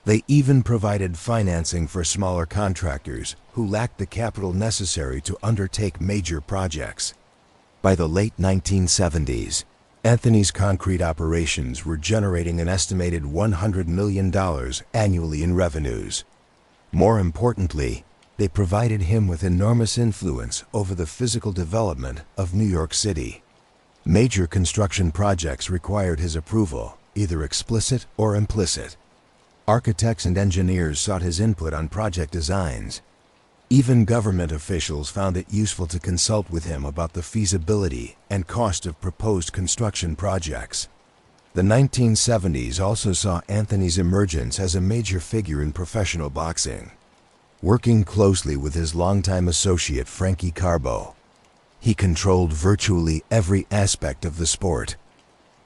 They even provided financing for smaller contractors who lacked the capital necessary to undertake major projects. By the late 1970s, Anthony's concrete operations were generating an estimated $100 million annually in revenues. More importantly, they provided him with enormous influence over the physical development of New York City. Major construction projects required his approval, either explicit or implicit. Architects and engineers sought his input on project designs. Even government officials found it useful to consult with him about the feasibility and cost of proposed construction projects. The 1970s also saw Anthony's emergence as a major figure in professional boxing. Working closely with his longtime associate Frankie Carbo, he controlled virtually every aspect of the sport.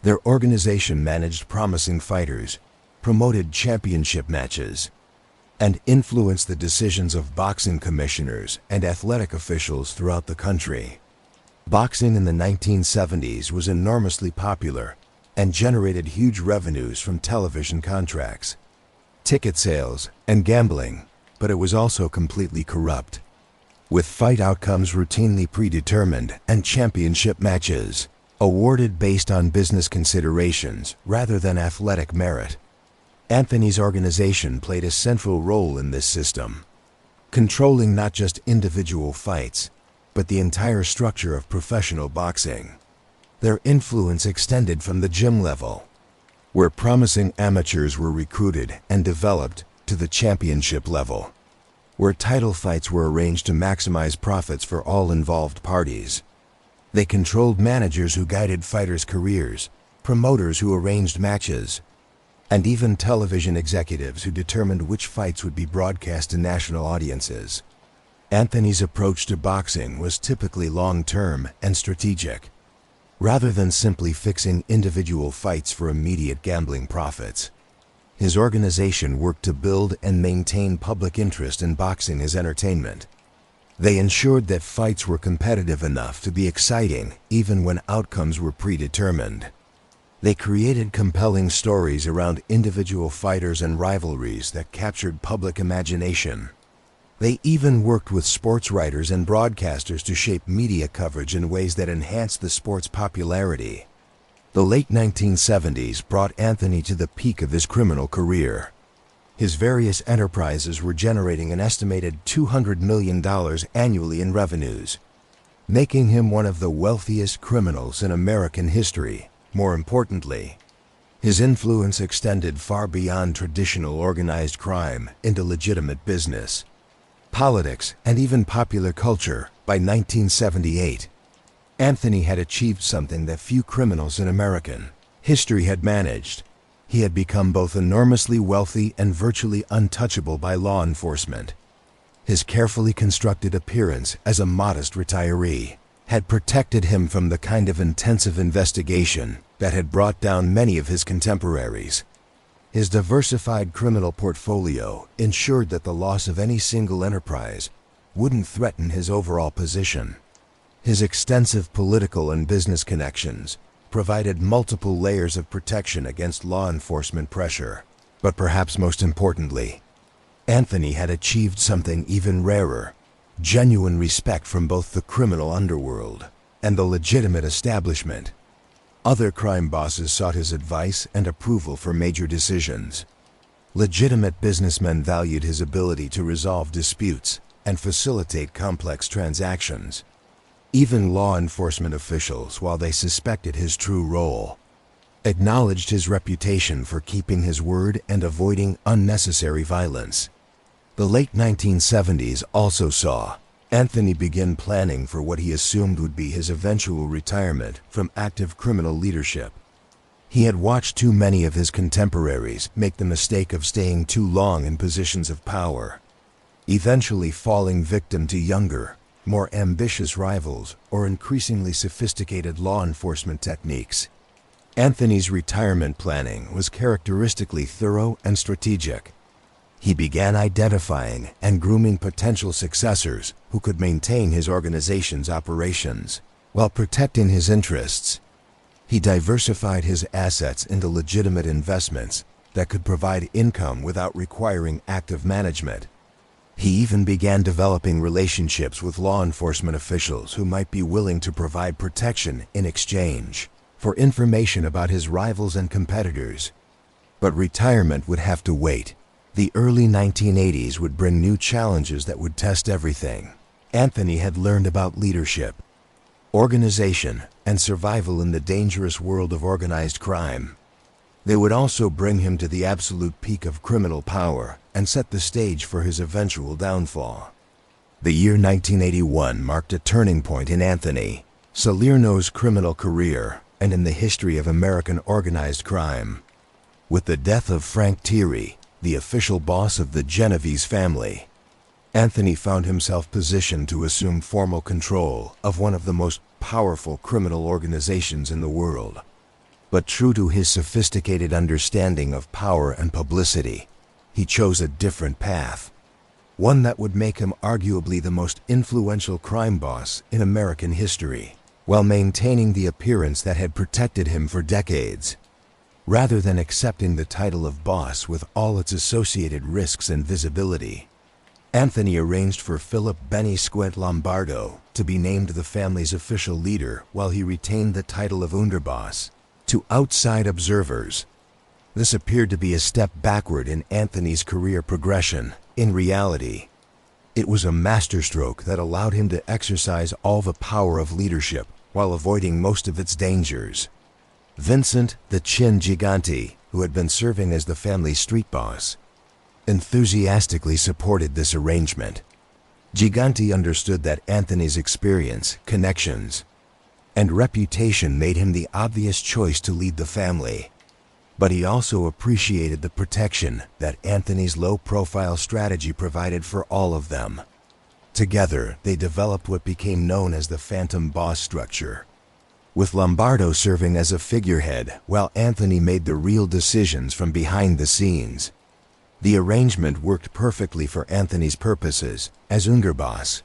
Their organization managed promising fighters, promoted championship matches, and influenced the decisions of boxing commissioners and athletic officials throughout the country. Boxing in the 1970s was enormously popular and generated huge revenues from television contracts, ticket sales, and gambling, but it was also completely corrupt, with fight outcomes routinely predetermined and championship matches awarded based on business considerations rather than athletic merit. Anthony's organization played a central role in this system, controlling not just individual fights, but the entire structure of professional boxing. Their influence extended from the gym level, where promising amateurs were recruited and developed, to the championship level, where title fights were arranged to maximize profits for all involved parties. They controlled managers who guided fighters' careers, promoters who arranged matches, and even television executives who determined which fights would be broadcast to national audiences. Anthony's approach to boxing was typically long-term and strategic, rather than simply fixing individual fights for immediate gambling profits. His organization worked to build and maintain public interest in boxing as entertainment. They ensured that fights were competitive enough to be exciting even when outcomes were predetermined. They created compelling stories around individual fighters and rivalries that captured public imagination. They even worked with sports writers and broadcasters to shape media coverage in ways that enhanced the sport's popularity. The late 1970s brought Anthony to the peak of his criminal career. His various enterprises were generating an estimated $200 million annually in revenues, making him one of the wealthiest criminals in American history. More importantly, his influence extended far beyond traditional organized crime into legitimate business, politics, and even popular culture. By 1978, Anthony had achieved something that few criminals in American history had managed. He had become both enormously wealthy and virtually untouchable by law enforcement. His carefully constructed appearance as a modest retiree had protected him from the kind of intensive investigation that had brought down many of his contemporaries. His diversified criminal portfolio ensured that the loss of any single enterprise wouldn't threaten his overall position. His extensive political and business connections provided multiple layers of protection against law enforcement pressure. But perhaps most importantly, Anthony had achieved something even rarer: genuine respect from both the criminal underworld and the legitimate establishment. Other crime bosses sought his advice and approval for major decisions. Legitimate businessmen valued his ability to resolve disputes and facilitate complex transactions. Even law enforcement officials, while they suspected his true role, acknowledged his reputation for keeping his word and avoiding unnecessary violence. The late 1970s also saw Anthony began planning for what he assumed would be his eventual retirement from active criminal leadership. He had watched too many of his contemporaries make the mistake of staying too long in positions of power, eventually falling victim to younger, more ambitious rivals or increasingly sophisticated law enforcement techniques. Anthony's retirement planning was characteristically thorough and strategic. He began identifying and grooming potential successors who could maintain his organization's operations while protecting his interests. He diversified his assets into legitimate investments that could provide income without requiring active management. He even began developing relationships with law enforcement officials who might be willing to provide protection in exchange for information about his rivals and competitors. But retirement would have to wait. The early 1980s would bring new challenges that would test everything Anthony had learned about leadership, organization, and survival in the dangerous world of organized crime. They would also bring him to the absolute peak of criminal power and set the stage for his eventual downfall. The year 1981 marked a turning point in Anthony Salerno's criminal career and in the history of American organized crime. With the death of Frank Thierry, the official boss of the Genovese family, Anthony found himself positioned to assume formal control of one of the most powerful criminal organizations in the world. But true to his sophisticated understanding of power and publicity, he chose a different path, one that would make him arguably the most influential crime boss in American history, while maintaining the appearance that had protected him for decades. Rather than accepting the title of boss with all its associated risks and visibility, Anthony arranged for Philip "Benny Squint" Lombardo to be named the family's official leader while he retained the title of underboss. To outside observers, this appeared to be a step backward in Anthony's career progression. In reality, it was a masterstroke that allowed him to exercise all the power of leadership while avoiding most of its dangers. Vincent "the Chin" Gigante, who had been serving as the family's street boss, enthusiastically supported this arrangement. Gigante understood that Anthony's experience, connections, and reputation made him the obvious choice to lead the family. But he also appreciated the protection that Anthony's low-profile strategy provided for all of them. Together, they developed what became known as the Phantom Boss structure, with Lombardo serving as a figurehead while Anthony made the real decisions from behind the scenes. The arrangement worked perfectly for Anthony's purposes. As underboss,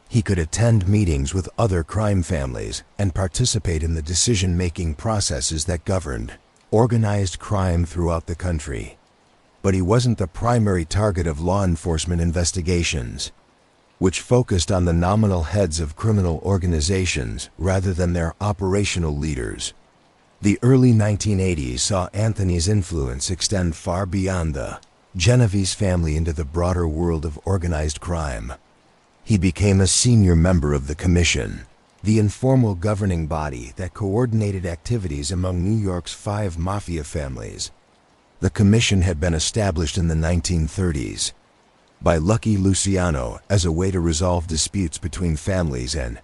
he could attend meetings with other crime families and participate in the decision-making processes that governed organized crime throughout the country. But he wasn't the primary target of law enforcement investigations, which focused on the nominal heads of criminal organizations rather than their operational leaders. The early 1980s saw Anthony's influence extend far beyond the Genovese family into the broader world of organized crime. He became a senior member of the Commission, the informal governing body that coordinated activities among New York's 5 mafia families. The Commission had been established in the 1930s by Lucky Luciano as a way to resolve disputes between families and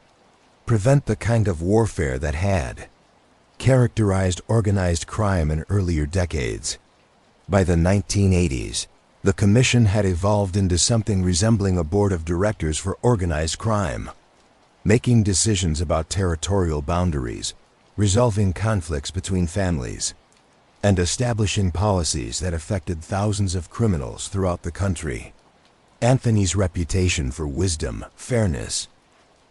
prevent the kind of warfare that had characterized organized crime in earlier decades. By the 1980s, the Commission had evolved into something resembling a board of directors for organized crime, making decisions about territorial boundaries, resolving conflicts between families, and establishing policies that affected thousands of criminals throughout the country. Anthony's reputation for wisdom, fairness,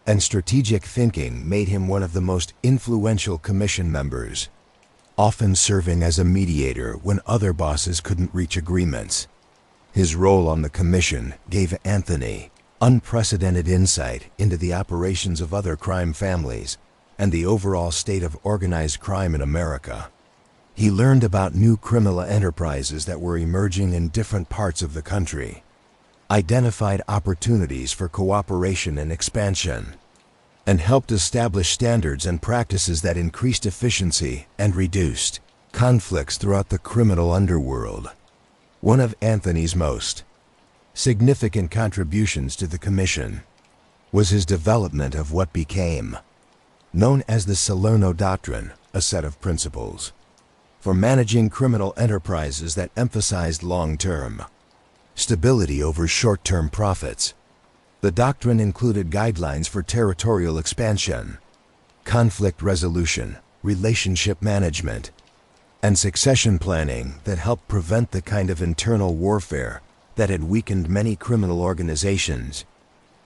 and strategic thinking made him one of the most influential Commission members, often serving as a mediator when other bosses couldn't reach agreements. His role on the Commission gave Anthony unprecedented insight into the operations of other crime families and the overall state of organized crime in America. He learned about new criminal enterprises that were emerging in different parts of the country, identified opportunities for cooperation and expansion, and helped establish standards and practices that increased efficiency and reduced conflicts throughout the criminal underworld. One of Anthony's most significant contributions to the Commission was his development of what became known as the Salerno Doctrine, a set of principles for managing criminal enterprises that emphasized long-term stability over short-term profits. The doctrine included guidelines for territorial expansion, conflict resolution, relationship management, and succession planning that helped prevent the kind of internal warfare that had weakened many criminal organizations.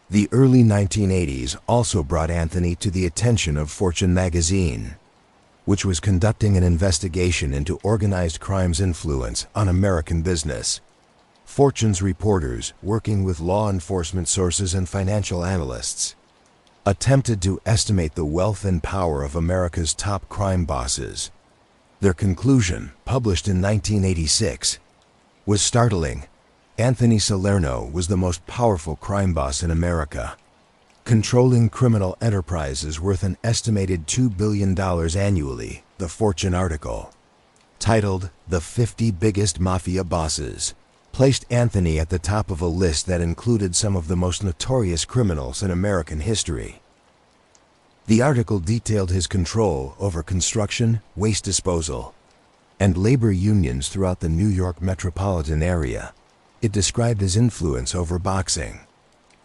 The early 1980s also brought Anthony to the attention of Fortune magazine, which was conducting an investigation into organized crime's influence on American business. Fortune's reporters, working with law enforcement sources and financial analysts, attempted to estimate the wealth and power of America's top crime bosses. Their conclusion, published in 1986, was startling. Anthony Salerno was the most powerful crime boss in America, controlling criminal enterprises worth an estimated $2 billion annually. The Fortune article, titled "The 50 Biggest Mafia Bosses," placed Anthony at the top of a list that included some of the most notorious criminals in American history. The article detailed his control over construction, waste disposal, and labor unions throughout the New York metropolitan area. It described his influence over boxing,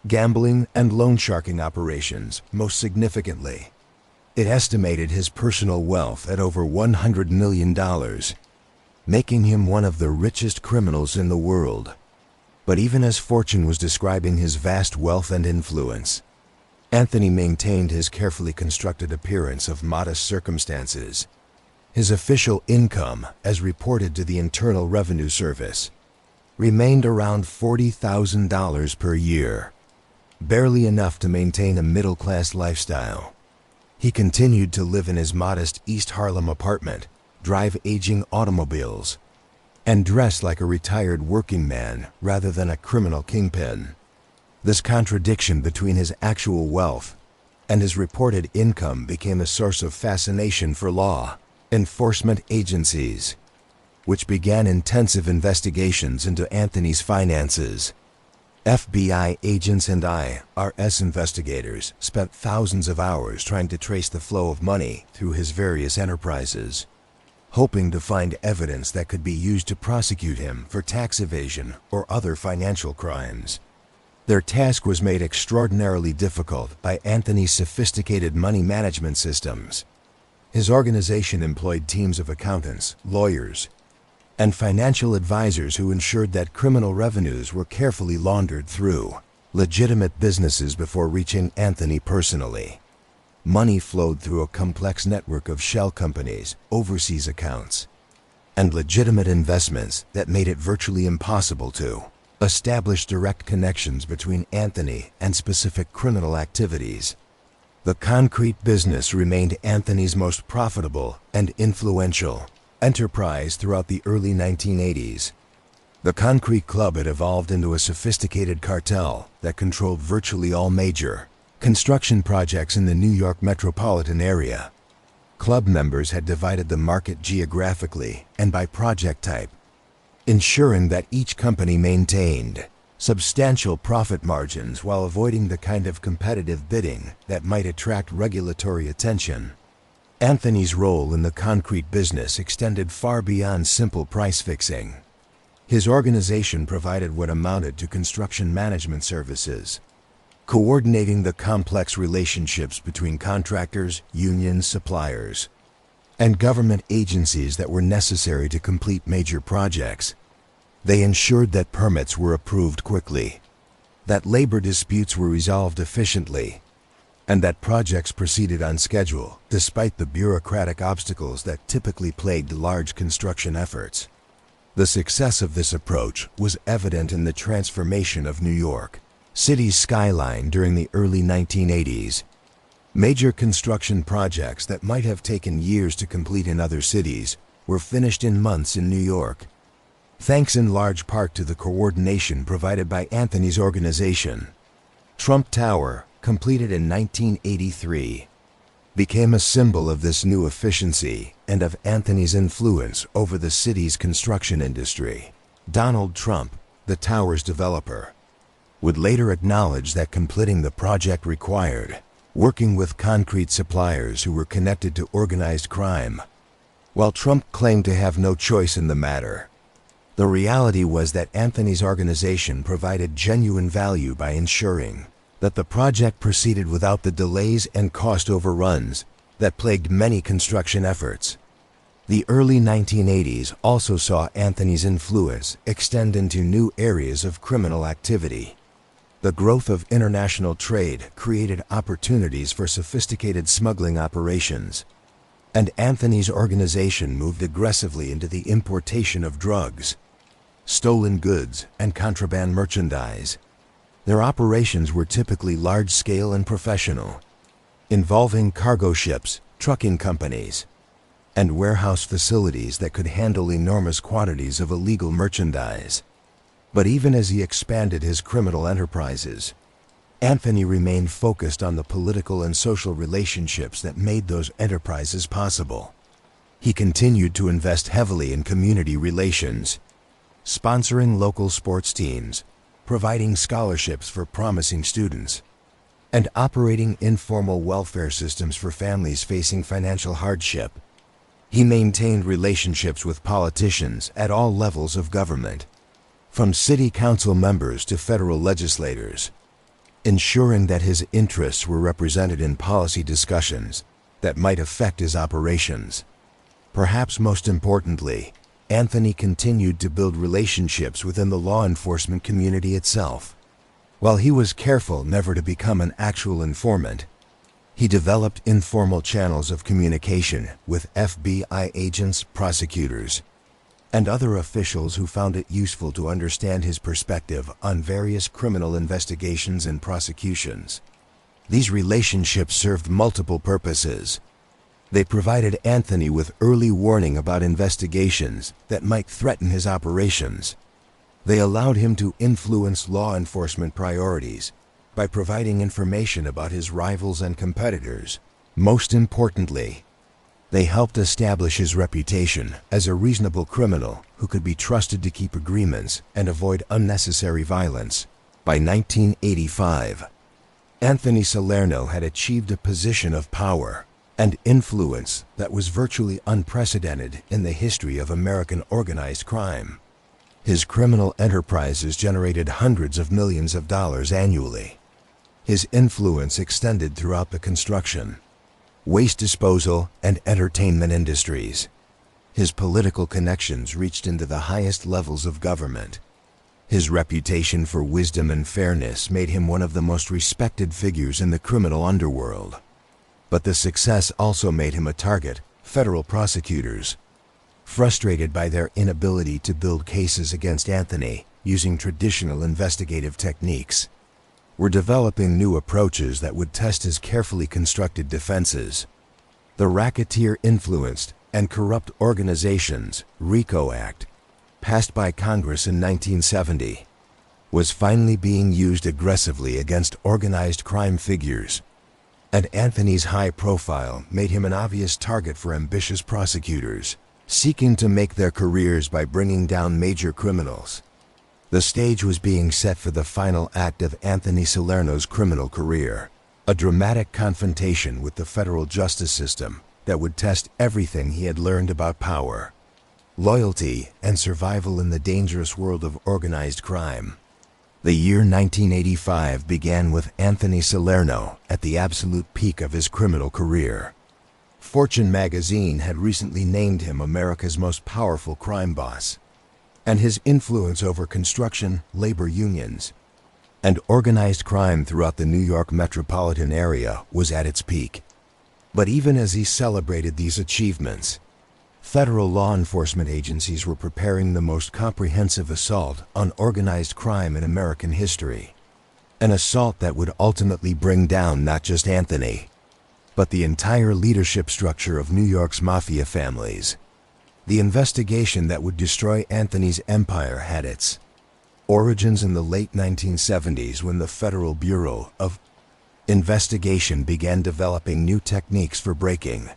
gambling, and loan sharking operations. Most significantly, it estimated his personal wealth at over $100 million, making him one of the richest criminals in the world. But even as Fortune was describing his vast wealth and influence, Anthony maintained his carefully constructed appearance of modest circumstances. His official income, as reported to the Internal Revenue Service, remained around $40,000 per year, barely enough to maintain a middle-class lifestyle. He continued to live in his modest East Harlem apartment, drive aging automobiles, and dress like a retired working man rather than a criminal kingpin. This contradiction between his actual wealth and his reported income became a source of fascination for law enforcement agencies, which began intensive investigations into Anthony's finances. FBI agents and IRS investigators spent thousands of hours trying to trace the flow of money through his various enterprises, hoping to find evidence that could be used to prosecute him for tax evasion or other financial crimes. Their task was made extraordinarily difficult by Anthony's sophisticated money management systems. His organization employed teams of accountants, lawyers, and financial advisors who ensured that criminal revenues were carefully laundered through legitimate businesses before reaching Anthony personally. Money flowed through a complex network of shell companies, overseas accounts, and legitimate investments that made it virtually impossible to establish direct connections between Anthony and specific criminal activities. The concrete business remained Anthony's most profitable and influential enterprise throughout the early 1980s. The Concrete Club had evolved into a sophisticated cartel that controlled virtually all major construction projects in the New York metropolitan area. Club members had divided the market geographically and by project type, ensuring that each company maintained substantial profit margins while avoiding the kind of competitive bidding that might attract regulatory attention. Anthony's role in the concrete business extended far beyond simple price fixing. His organization provided what amounted to construction management services, coordinating the complex relationships between contractors, unions, suppliers, and government agencies that were necessary to complete major projects. They ensured that permits were approved quickly, that labor disputes were resolved efficiently, and that projects proceeded on schedule despite the bureaucratic obstacles that typically plagued large construction efforts. The success of this approach was evident in the transformation of New York City's skyline during the early 1980s. Major construction projects that might have taken years to complete in other cities were finished in months in New York, thanks in large part to the coordination provided by Anthony's organization. Trump Tower, completed in 1983, became a symbol of this new efficiency and of Anthony's influence over the city's construction industry. Donald Trump, the tower's developer, would later acknowledge that completing the project required working with concrete suppliers who were connected to organized crime. While Trump claimed to have no choice in the matter, the reality was that Anthony's organization provided genuine value by ensuring that the project proceeded without the delays and cost overruns that plagued many construction efforts. The early 1980s also saw Anthony's influence extend into new areas of criminal activity. The growth of international trade created opportunities for sophisticated smuggling operations, and Anthony's organization moved aggressively into the importation of drugs, stolen goods, and contraband merchandise. Their operations were typically large-scale and professional, involving cargo ships, trucking companies, and warehouse facilities that could handle enormous quantities of illegal merchandise. But even as he expanded his criminal enterprises, Anthony remained focused on the political and social relationships that made those enterprises possible. He continued to invest heavily in community relations, sponsoring local sports teams, providing scholarships for promising students, and operating informal welfare systems for families facing financial hardship. He maintained relationships with politicians at all levels of government, from city council members to federal legislators, ensuring that his interests were represented in policy discussions that might affect his operations. Perhaps most importantly, Anthony continued to build relationships within the law enforcement community itself. While he was careful never to become an actual informant, he developed informal channels of communication with FBI agents, prosecutors, and other officials who found it useful to understand his perspective on various criminal investigations and prosecutions. These relationships served multiple purposes. They provided Anthony with early warning about investigations that might threaten his operations. They allowed him to influence law enforcement priorities by providing information about his rivals and competitors. Most importantly, they helped establish his reputation as a reasonable criminal who could be trusted to keep agreements and avoid unnecessary violence. By 1985, Anthony Salerno had achieved a position of power and influence that was virtually unprecedented in the history of American organized crime. His criminal enterprises generated hundreds of millions of dollars annually. His influence extended throughout the construction, waste disposal, and entertainment industries. His political connections reached into the highest levels of government. His reputation for wisdom and fairness made him one of the most respected figures in the criminal underworld. But the success also made him a target. Federal prosecutors, frustrated by their inability to build cases against Anthony using traditional investigative techniques, were developing new approaches that would test his carefully constructed defenses. The Racketeer-Influenced and Corrupt Organizations (RICO Act), passed by Congress in 1970, was finally being used aggressively against organized crime figures, and Anthony's high profile made him an obvious target for ambitious prosecutors seeking to make their careers by bringing down major criminals. The stage was being set for the final act of Anthony Salerno's criminal career, a dramatic confrontation with the federal justice system that would test everything he had learned about power, loyalty, and survival in the dangerous world of organized crime. The year 1985 began with Anthony Salerno at the absolute peak of his criminal career. Fortune magazine had recently named him America's most powerful crime boss, and his influence over construction, labor unions, and organized crime throughout the New York metropolitan area was at its peak. But even as he celebrated these achievements, federal law enforcement agencies were preparing the most comprehensive assault on organized crime in American history. An assault that would ultimately bring down not just Anthony, but the entire leadership structure of New York's mafia families. The investigation that would destroy Anthony's empire had its origins in the late 1970s when the Federal Bureau of Investigation began developing new techniques for breaking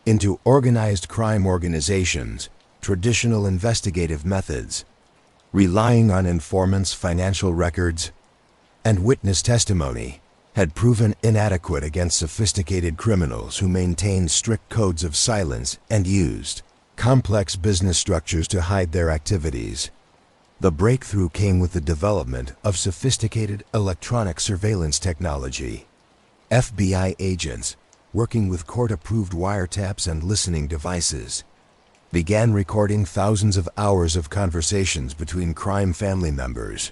into organized crime organizations, traditional investigative methods, relying on informants' financial records, and witness testimony had proven inadequate against sophisticated criminals who maintained strict codes of silence and used complex business structures to hide their activities. The breakthrough came with the development of sophisticated electronic surveillance technology. FBI agents, working with court-approved wiretaps and listening devices, began recording thousands of hours of conversations between crime family members.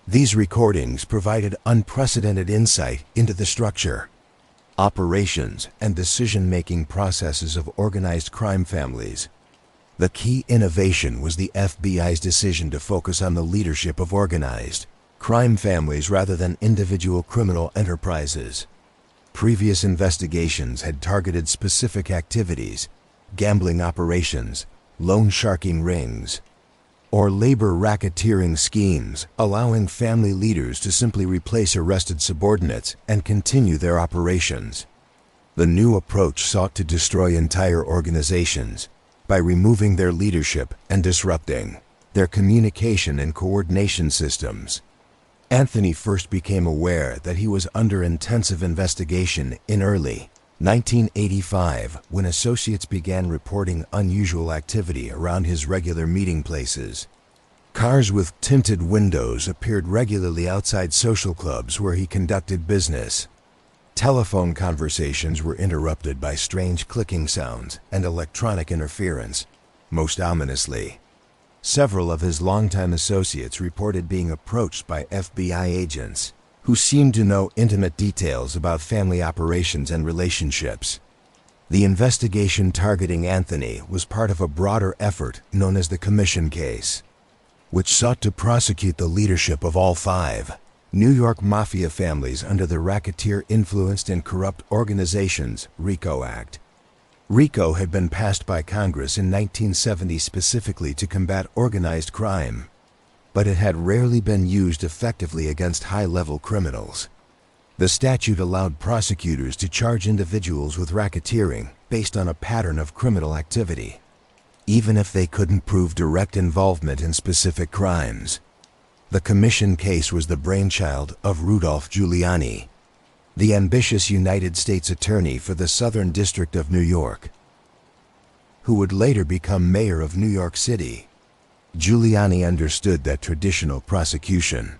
These recordings provided unprecedented insight into the structure, operations, and decision-making processes of organized crime families. The key innovation was the FBI's decision to focus on the leadership of organized crime families rather than individual criminal enterprises. Previous investigations had targeted specific activities, gambling operations, loan sharking rings, or labor racketeering schemes, allowing family leaders to simply replace arrested subordinates and continue their operations. The new approach sought to destroy entire organizations by removing their leadership and disrupting their communication and coordination systems. Anthony first became aware that he was under intensive investigation in early 1985 when associates began reporting unusual activity around his regular meeting places. Cars with tinted windows appeared regularly outside social clubs where he conducted business. Telephone conversations were interrupted by strange clicking sounds and electronic interference. Most ominously, several of his longtime associates reported being approached by FBI agents who seemed to know intimate details about family operations and relationships. The investigation targeting Anthony was part of a broader effort known as the Commission case, which sought to prosecute the leadership of all 5 New York Mafia families under the Racketeer-Influenced and Corrupt Organizations RICO Act. RICO had been passed by Congress in 1970 specifically to combat organized crime, but it had rarely been used effectively against high-level criminals. The statute allowed prosecutors to charge individuals with racketeering based on a pattern of criminal activity, even if they couldn't prove direct involvement in specific crimes. The Commission case was the brainchild of Rudolph Giuliani, the ambitious United States Attorney for the Southern District of New York, who would later become mayor of New York City. Giuliani understood that traditional prosecution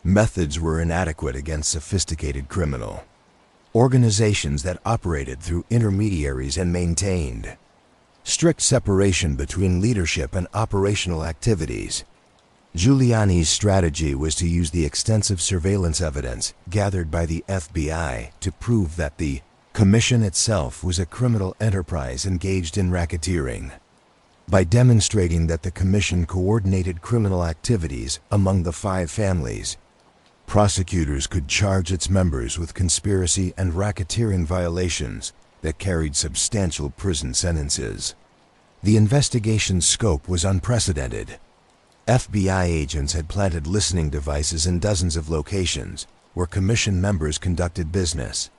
methods were inadequate against sophisticated criminal organizations that operated through intermediaries and maintained strict separation between leadership and operational activities. Giuliani's strategy was to use the extensive surveillance evidence gathered by the FBI to prove that the Commission itself was a criminal enterprise engaged in racketeering. By demonstrating that the Commission coordinated criminal activities among the 5 families, prosecutors could charge its members with conspiracy and racketeering violations that carried substantial prison sentences. The investigation's scope was unprecedented. FBI agents had planted listening devices in dozens of locations where Commission members conducted business,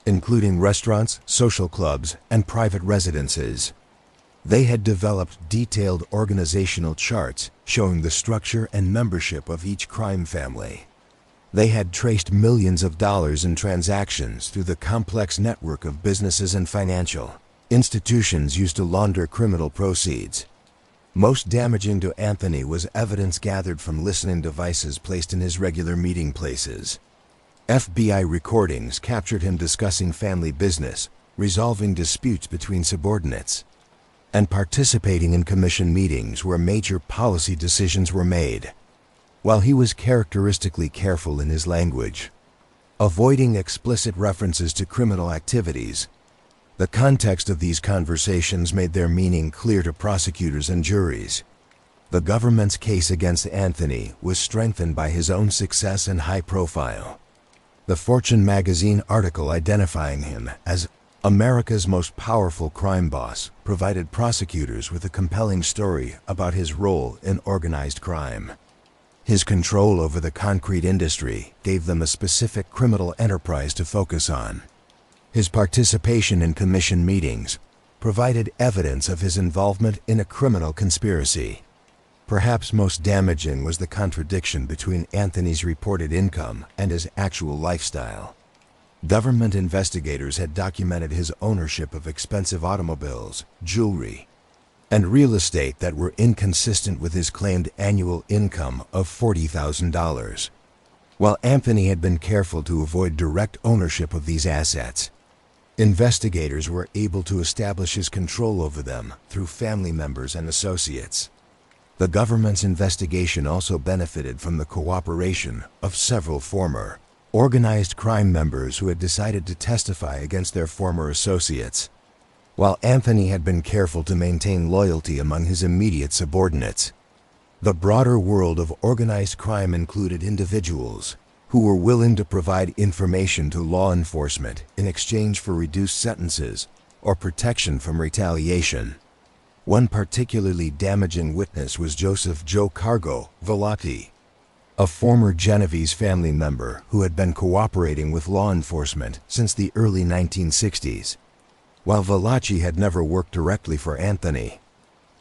including restaurants, social clubs, and private residences. They had developed detailed organizational charts showing the structure and membership of each crime family. They had traced millions of dollars in transactions through the complex network of businesses and financial institutions used to launder criminal proceeds. Most damaging to Anthony was evidence gathered from listening devices placed in his regular meeting places. FBI recordings captured him discussing family business, resolving disputes between subordinates, and participating in Commission meetings where major policy decisions were made. While he was characteristically careful in his language, avoiding explicit references to criminal activities, the context of these conversations made their meaning clear to prosecutors and juries. The government's case against Anthony was strengthened by his own success and high profile. The Fortune magazine article identifying him as America's most powerful crime boss provided prosecutors with a compelling story about his role in organized crime. His control over the concrete industry gave them a specific criminal enterprise to focus on. His participation in Commission meetings provided evidence of his involvement in a criminal conspiracy, Perhaps most damaging was the contradiction between Anthony's reported income and his actual lifestyle. Government investigators had documented his ownership of expensive automobiles, jewelry, and real estate that were inconsistent with his claimed annual income of $40,000. While Anthony had been careful to avoid direct ownership of these assets, investigators were able to establish his control over them through family members and associates. The government's investigation also benefited from the cooperation of several former organized crime members who had decided to testify against their former associates. While Anthony had been careful to maintain loyalty among his immediate subordinates, the broader world of organized crime included individuals who were willing to provide information to law enforcement in exchange for reduced sentences or protection from retaliation. One particularly damaging witness was Joseph "Joe" Cargo Velati, a former Genovese family member who had been cooperating with law enforcement since the early 1960s. While Velati had never worked directly for Anthony,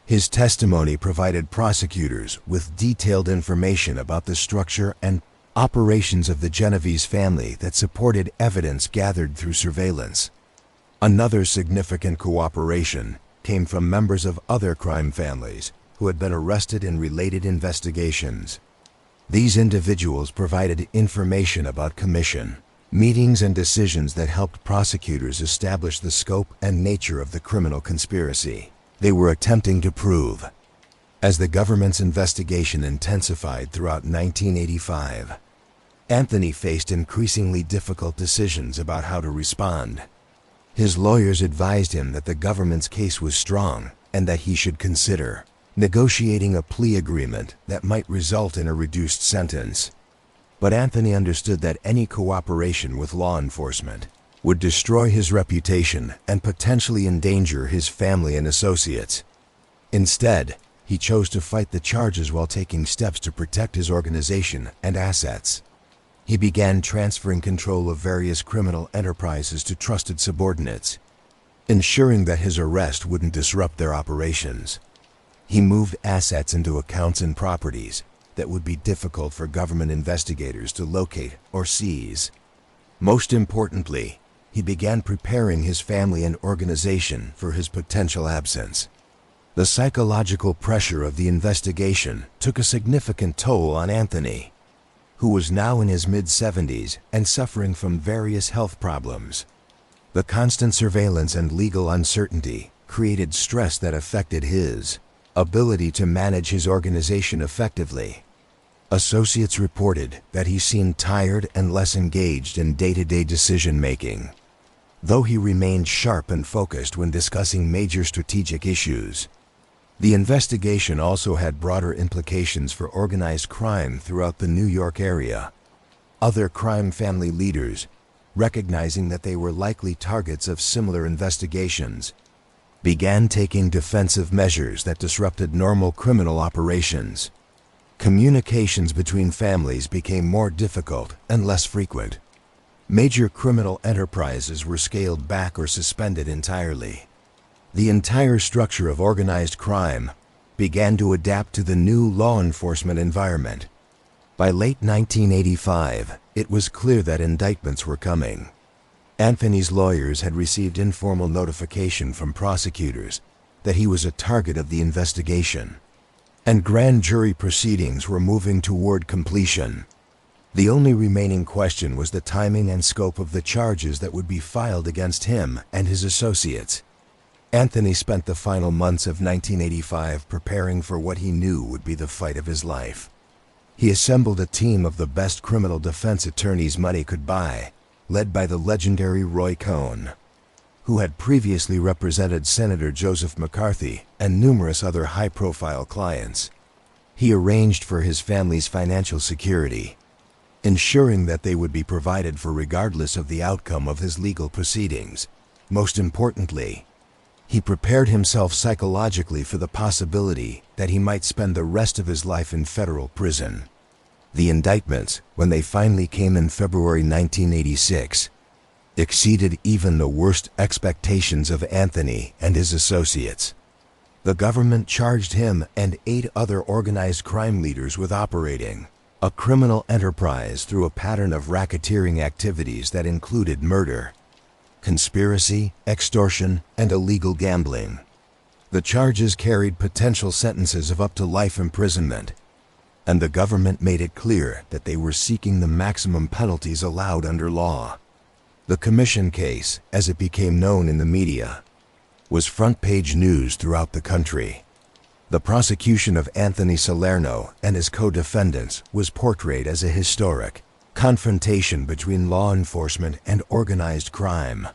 his testimony provided prosecutors with detailed information about the structure and operations of the Genovese family that supported evidence gathered through surveillance. Another significant cooperation came from members of other crime families who had been arrested in related investigations. These individuals provided information about commission meetings and decisions that helped prosecutors establish the scope and nature of the criminal conspiracy they were attempting to prove. As the government's investigation intensified throughout 1985, Anthony faced increasingly difficult decisions about how to respond. His lawyers advised him that the government's case was strong and that he should consider negotiating a plea agreement that might result in a reduced sentence. But Anthony understood that any cooperation with law enforcement would destroy his reputation and potentially endanger his family and associates. Instead, he chose to fight the charges while taking steps to protect his organization and assets. He began transferring control of various criminal enterprises to trusted subordinates, ensuring that his arrest wouldn't disrupt their operations. He moved assets into accounts and properties that would be difficult for government investigators to locate or seize. Most importantly, he began preparing his family and organization for his potential absence. The psychological pressure of the investigation took a significant toll on Anthony, who was now in his mid-70s and suffering from various health problems. The constant surveillance and legal uncertainty created stress that affected his ability to manage his organization effectively. Associates reported that he seemed tired and less engaged in day-to-day decision-making, though he remained sharp and focused when discussing major strategic issues. The investigation also had broader implications for organized crime throughout the New York area. Other crime family leaders, recognizing that they were likely targets of similar investigations, began taking defensive measures that disrupted normal criminal operations. Communications between families became more difficult and less frequent. Major criminal enterprises were scaled back or suspended entirely. The entire structure of organized crime began to adapt to the new law enforcement environment. By late 1985, it was clear that indictments were coming. Anthony's lawyers had received informal notification from prosecutors that he was a target of the investigation, and grand jury proceedings were moving toward completion. The only remaining question was the timing and scope of the charges that would be filed against him and his associates. Anthony spent the final months of 1985 preparing for what he knew would be the fight of his life. He assembled a team of the best criminal defense attorneys money could buy, led by the legendary Roy Cohn, who had previously represented Senator Joseph McCarthy and numerous other high-profile clients. He arranged for his family's financial security, ensuring that they would be provided for regardless of the outcome of his legal proceedings. Most importantly, he prepared himself psychologically for the possibility that he might spend the rest of his life in federal prison. The indictments, when they finally came in February 1986, exceeded even the worst expectations of Anthony and his associates. The government charged him and 8 other organized crime leaders with operating a criminal enterprise through a pattern of racketeering activities that included murder, conspiracy, extortion, and illegal gambling. The charges carried potential sentences of up to life imprisonment, and the government made it clear that they were seeking the maximum penalties allowed under law. The Commission case, as it became known in the media, was front-page news throughout the country. The prosecution of Anthony Salerno and his co-defendants was portrayed as a historic confrontation between law enforcement and organized crime,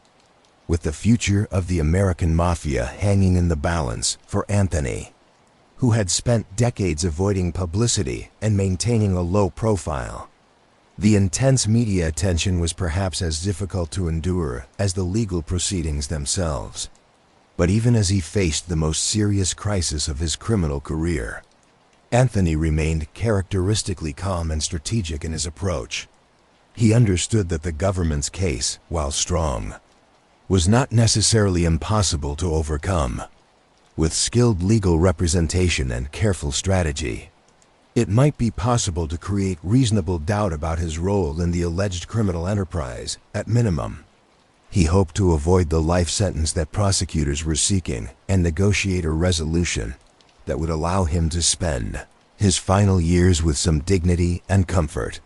with the future of the American Mafia hanging in the balance for Anthony, who had spent decades avoiding publicity and maintaining a low profile. The intense media attention was perhaps as difficult to endure as the legal proceedings themselves. But even as he faced the most serious crisis of his criminal career, Anthony remained characteristically calm and strategic in his approach. He understood that the government's case, while strong, was not necessarily impossible to overcome. With skilled legal representation and careful strategy, it might be possible to create reasonable doubt about his role in the alleged criminal enterprise, at minimum. He hoped to avoid the life sentence that prosecutors were seeking and negotiate a resolution that would allow him to spend his final years with some dignity and comfort.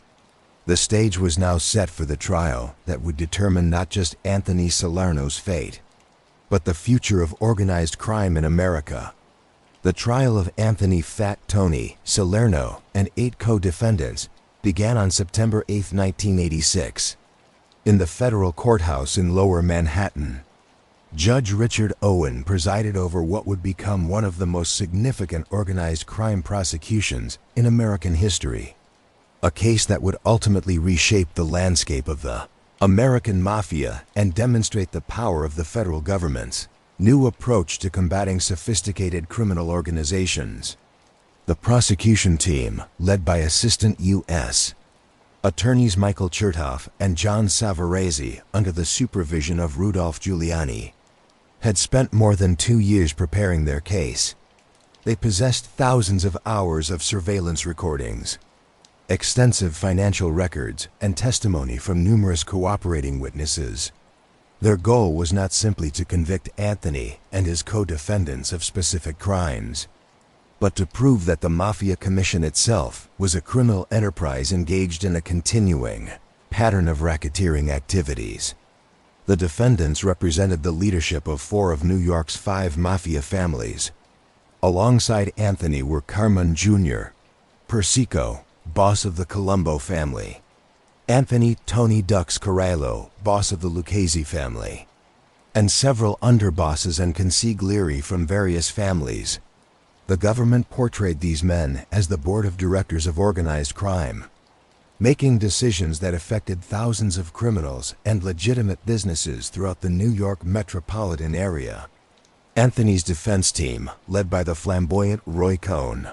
The stage was now set for the trial that would determine not just Anthony Salerno's fate, but the future of organized crime in America. The trial of Anthony "Fat Tony" Salerno and 8 co-defendants began on September 8, 1986. In the federal courthouse in Lower Manhattan, Judge Richard Owen presided over what would become one of the most significant organized crime prosecutions in American history. A case that would ultimately reshape the landscape of the American Mafia and demonstrate the power of the federal government's new approach to combating sophisticated criminal organizations. The prosecution team, led by Assistant U.S. Attorneys Michael Chertoff and John Savarese under the supervision of Rudolph Giuliani, had spent more than 2 years preparing their case. They possessed thousands of hours of surveillance recordings, extensive financial records, and testimony from numerous cooperating witnesses. Their goal was not simply to convict Anthony and his co-defendants of specific crimes, but to prove that the Mafia Commission itself was a criminal enterprise engaged in a continuing pattern of racketeering activities. The defendants represented the leadership of 4 of New York's 5 Mafia families. Alongside Anthony were Carmine Jr., Persico, boss of the Colombo family; Anthony "Tony Dux" Carallo, boss of the Lucchese family; and several underbosses and consiglieri from various families. The government portrayed these men as the board of directors of organized crime, making decisions that affected thousands of criminals and legitimate businesses throughout the New York metropolitan area. Anthony's defense team, led by the flamboyant Roy Cohn,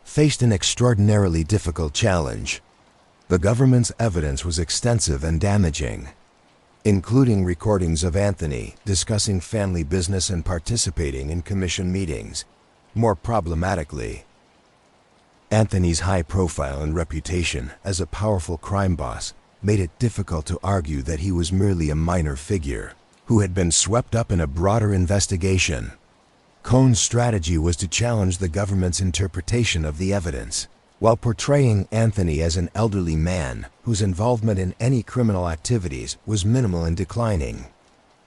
faced an extraordinarily difficult challenge. The government's evidence was extensive and damaging, including recordings of Anthony discussing family business and participating in commission meetings. More problematically, Anthony's high profile and reputation as a powerful crime boss made it difficult to argue that he was merely a minor figure who had been swept up in a broader investigation. Cohn's strategy was to challenge the government's interpretation of the evidence, while portraying Anthony as an elderly man whose involvement in any criminal activities was minimal and declining.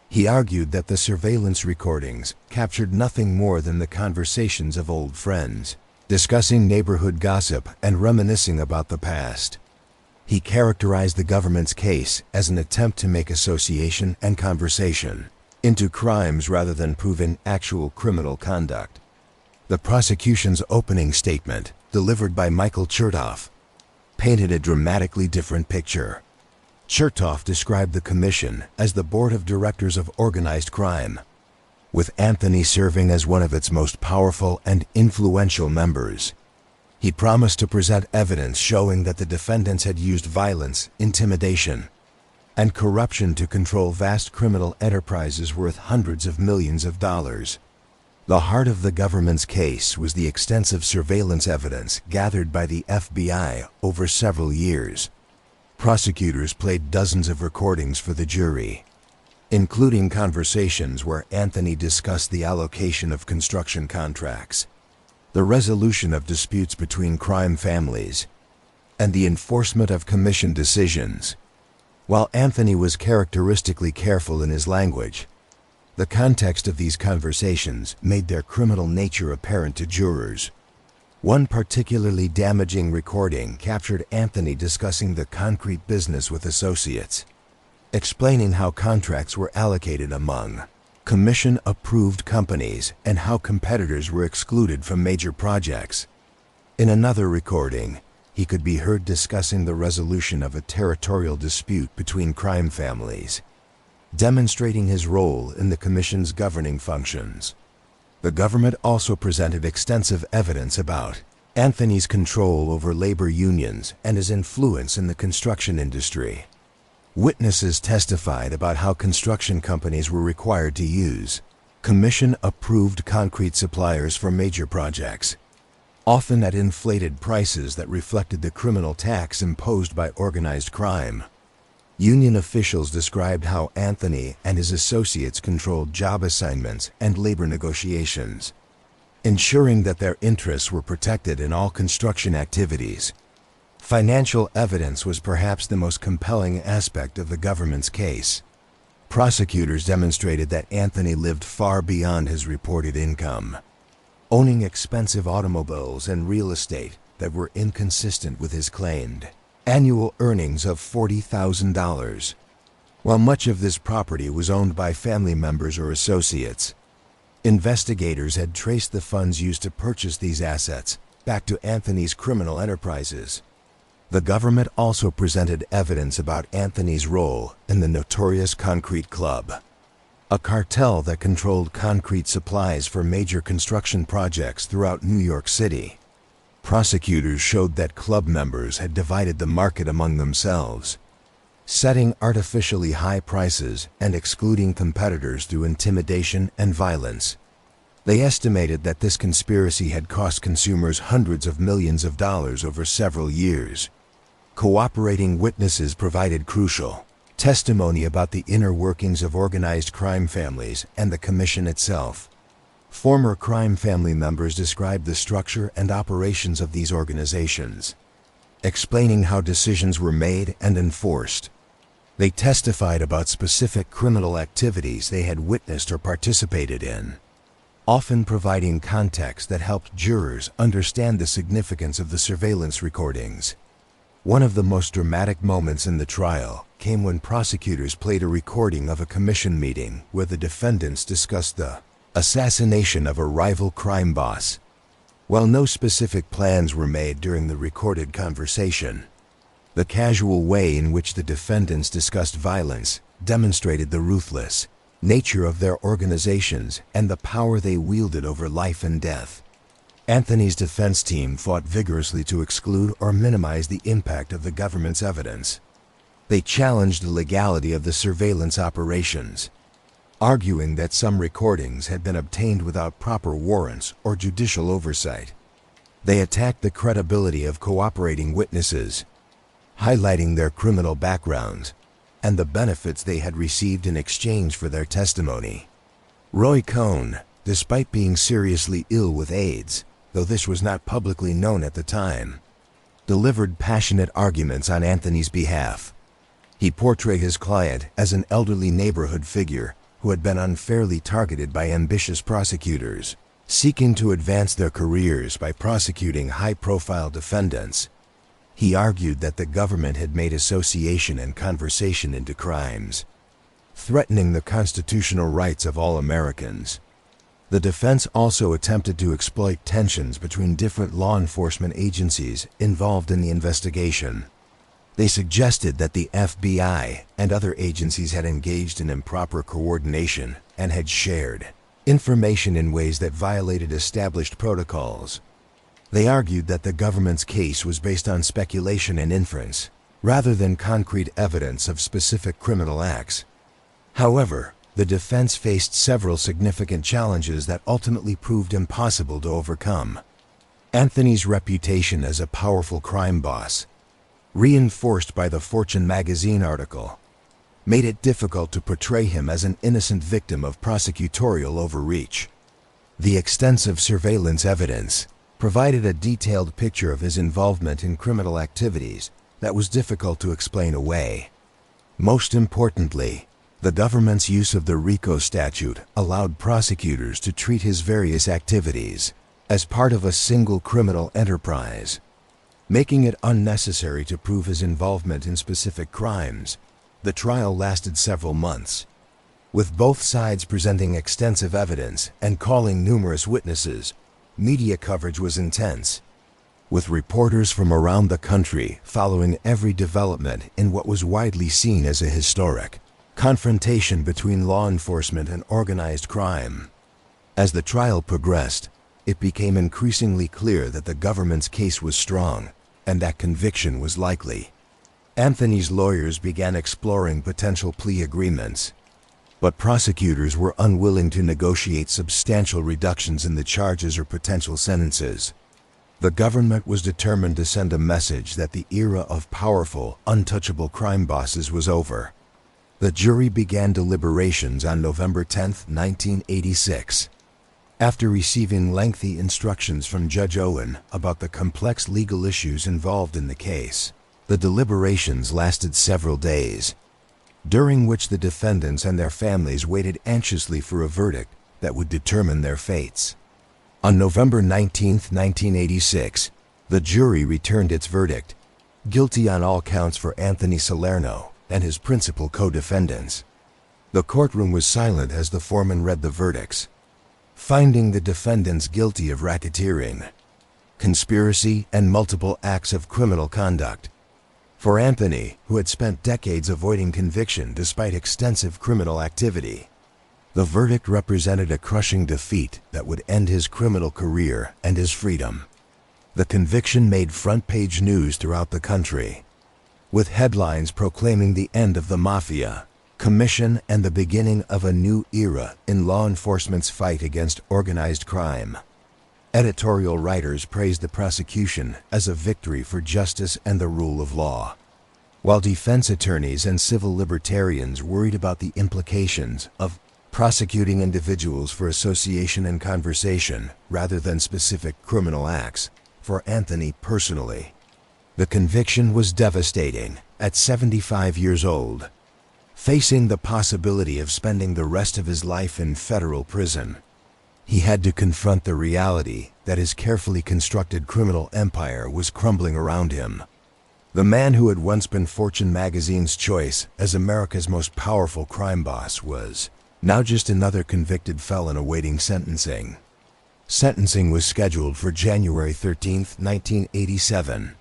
He argued that the surveillance recordings captured nothing more than the conversations of old friends, discussing neighborhood gossip and reminiscing about the past. He characterized the government's case as an attempt to make association and conversation into crimes rather than proven actual criminal conduct. The prosecution's opening statement, delivered by Michael Chertoff, painted a dramatically different picture. Chertoff described the commission as the board of directors of organized crime, with Anthony serving as one of its most powerful and influential members. He promised to present evidence showing that the defendants had used violence, intimidation, and corruption to control vast criminal enterprises worth hundreds of millions of dollars. The heart of the government's case was the extensive surveillance evidence gathered by the FBI over several years. Prosecutors played dozens of recordings for the jury, including conversations where Anthony discussed the allocation of construction contracts, the resolution of disputes between crime families, and the enforcement of commission decisions. While Anthony was characteristically careful in his language, the context of these conversations made their criminal nature apparent to jurors. One particularly damaging recording captured Anthony discussing the concrete business with associates, explaining how contracts were allocated among commission-approved companies and how competitors were excluded from major projects. In another recording, he could be heard discussing the resolution of a territorial dispute between crime families, demonstrating his role in the commission's governing functions. The government also presented extensive evidence about Anthony's control over labor unions and his influence in the construction industry. Witnesses testified about how construction companies were required to use commission-approved concrete suppliers for major projects, often at inflated prices that reflected the criminal tax imposed by organized crime. Union officials described how Anthony and his associates controlled job assignments and labor negotiations, ensuring that their interests were protected in all construction activities. Financial evidence was perhaps the most compelling aspect of the government's case. Prosecutors demonstrated that Anthony lived far beyond his reported income, owning expensive automobiles and real estate that were inconsistent with his claimed annual earnings of $40,000. While much of this property was owned by family members or associates, investigators had traced the funds used to purchase these assets back to Anthony's criminal enterprises. The government also presented evidence about Anthony's role in the notorious Concrete Club, a cartel that controlled concrete supplies for major construction projects throughout New York City. Prosecutors showed that club members had divided the market among themselves, setting artificially high prices and excluding competitors through intimidation and violence. They estimated that this conspiracy had cost consumers hundreds of millions of dollars over several years. Cooperating witnesses provided crucial testimony about the inner workings of organized crime families and the commission itself. Former crime family members described the structure and operations of these organizations, explaining how decisions were made and enforced. They testified about specific criminal activities they had witnessed or participated in, often providing context that helped jurors understand the significance of the surveillance recordings. One of the most dramatic moments in the trial came when prosecutors played a recording of a commission meeting where the defendants discussed the assassination of a rival crime boss. While no specific plans were made during the recorded conversation, the casual way in which the defendants discussed violence demonstrated the ruthless nature of their organizations and the power they wielded over life and death. Anthony's defense team fought vigorously to exclude or minimize the impact of the government's evidence. They challenged the legality of the surveillance operations, arguing that some recordings had been obtained without proper warrants or judicial oversight. They attacked the credibility of cooperating witnesses, highlighting their criminal backgrounds and the benefits they had received in exchange for their testimony. Roy Cohn, despite being seriously ill with AIDS, though this was not publicly known at the time, delivered passionate arguments on Anthony's behalf. He portrayed his client as an elderly neighborhood figure who had been unfairly targeted by ambitious prosecutors, seeking to advance their careers by prosecuting high-profile defendants. He argued that the government had made association and conversation into crimes, threatening the constitutional rights of all Americans. The defense also attempted to exploit tensions between different law enforcement agencies involved in the investigation. They suggested that the FBI and other agencies had engaged in improper coordination and had shared information in ways that violated established protocols. They argued that the government's case was based on speculation and inference, rather than concrete evidence of specific criminal acts. However, The defense faced several significant challenges that ultimately proved impossible to overcome. Anthony's reputation as a powerful crime boss, reinforced by the Fortune magazine article, made it difficult to portray him as an innocent victim of prosecutorial overreach. The extensive surveillance evidence provided a detailed picture of his involvement in criminal activities that was difficult to explain away. Most importantly, the government's use of the RICO statute allowed prosecutors to treat his various activities as part of a single criminal enterprise, making it unnecessary to prove his involvement in specific crimes. The trial lasted several months, with both sides presenting extensive evidence and calling numerous witnesses. Media coverage was intense, with reporters from around the country following every development in what was widely seen as a historic confrontation between law enforcement and organized crime. As the trial progressed, it became increasingly clear that the government's case was strong and that conviction was likely. Anthony's lawyers began exploring potential plea agreements, but prosecutors were unwilling to negotiate substantial reductions in the charges or potential sentences. The government was determined to send a message that the era of powerful, untouchable crime bosses was over. The jury began deliberations on November 10, 1986. After receiving lengthy instructions from Judge Owen about the complex legal issues involved in the case, the deliberations lasted several days, during which the defendants and their families waited anxiously for a verdict that would determine their fates. On November 19, 1986, the jury returned its verdict, guilty on all counts for Anthony Salerno and his principal co-defendants. The courtroom was silent as the foreman read the verdicts, finding the defendants guilty of racketeering, conspiracy, and multiple acts of criminal conduct. For Anthony, who had spent decades avoiding conviction despite extensive criminal activity, the verdict represented a crushing defeat that would end his criminal career and his freedom. The conviction made front-page news throughout the country, with headlines proclaiming the end of the Mafia Commission and the beginning of a new era in law enforcement's fight against organized crime. Editorial writers praised the prosecution as a victory for justice and the rule of law, while defense attorneys and civil libertarians worried about the implications of prosecuting individuals for association and conversation rather than specific criminal acts. For Anthony personally, the conviction was devastating. At 75 years old, facing the possibility of spending the rest of his life in federal prison, he had to confront the reality that his carefully constructed criminal empire was crumbling around him. The man who had once been Fortune magazine's choice as America's most powerful crime boss was now just another convicted felon awaiting sentencing. Sentencing was scheduled for January 13, 1987,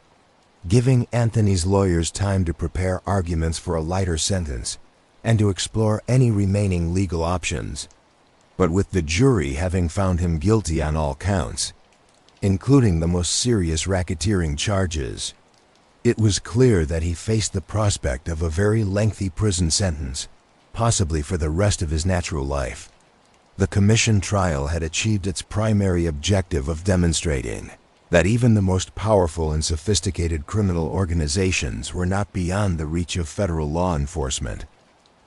giving Anthony's lawyers time to prepare arguments for a lighter sentence and to explore any remaining legal options. But with the jury having found him guilty on all counts, including the most serious racketeering charges, it was clear that he faced the prospect of a very lengthy prison sentence, possibly for the rest of his natural life. The commission trial had achieved its primary objective of demonstrating that even the most powerful and sophisticated criminal organizations were not beyond the reach of federal law enforcement.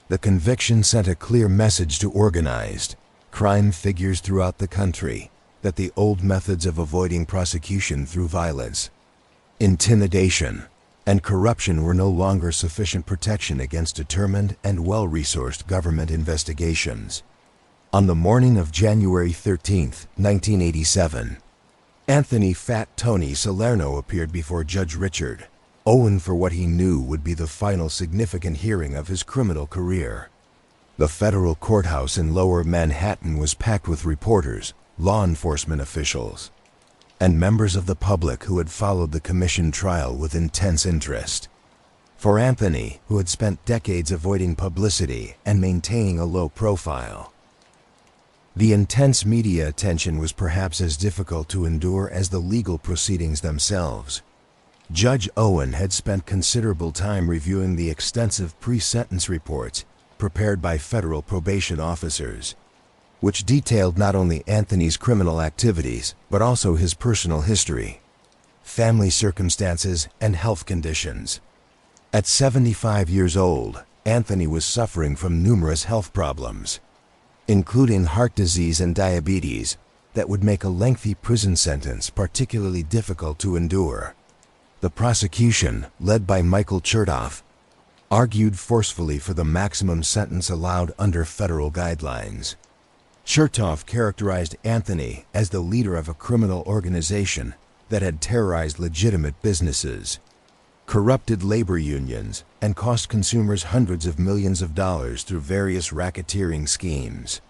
The conviction sent a clear message to organized crime figures throughout the country that the old methods of avoiding prosecution through violence, intimidation, and corruption were no longer sufficient protection against determined and well-resourced government investigations. On the morning of January 13, 1987, Anthony "Fat Tony" Salerno appeared before Judge Richard Owen for what he knew would be the final significant hearing of his criminal career. The federal courthouse in Lower Manhattan was packed with reporters, law enforcement officials, and members of the public who had followed the commission trial with intense interest. For Anthony, who had spent decades avoiding publicity and maintaining a low profile, the intense media attention was perhaps as difficult to endure as the legal proceedings themselves. Judge Owen had spent considerable time reviewing the extensive pre-sentence reports prepared by federal probation officers, which detailed not only Anthony's criminal activities, but also his personal history, family circumstances, and health conditions. At 75 years old, Anthony was suffering from numerous health problems, including heart disease and diabetes, that would make a lengthy prison sentence particularly difficult to endure. The prosecution, led by Michael Chertoff, argued forcefully for the maximum sentence allowed under federal guidelines. Chertoff characterized Anthony as the leader of a criminal organization that had terrorized legitimate businesses, corrupted labor unions, and cost consumers hundreds of millions of dollars through various racketeering schemes.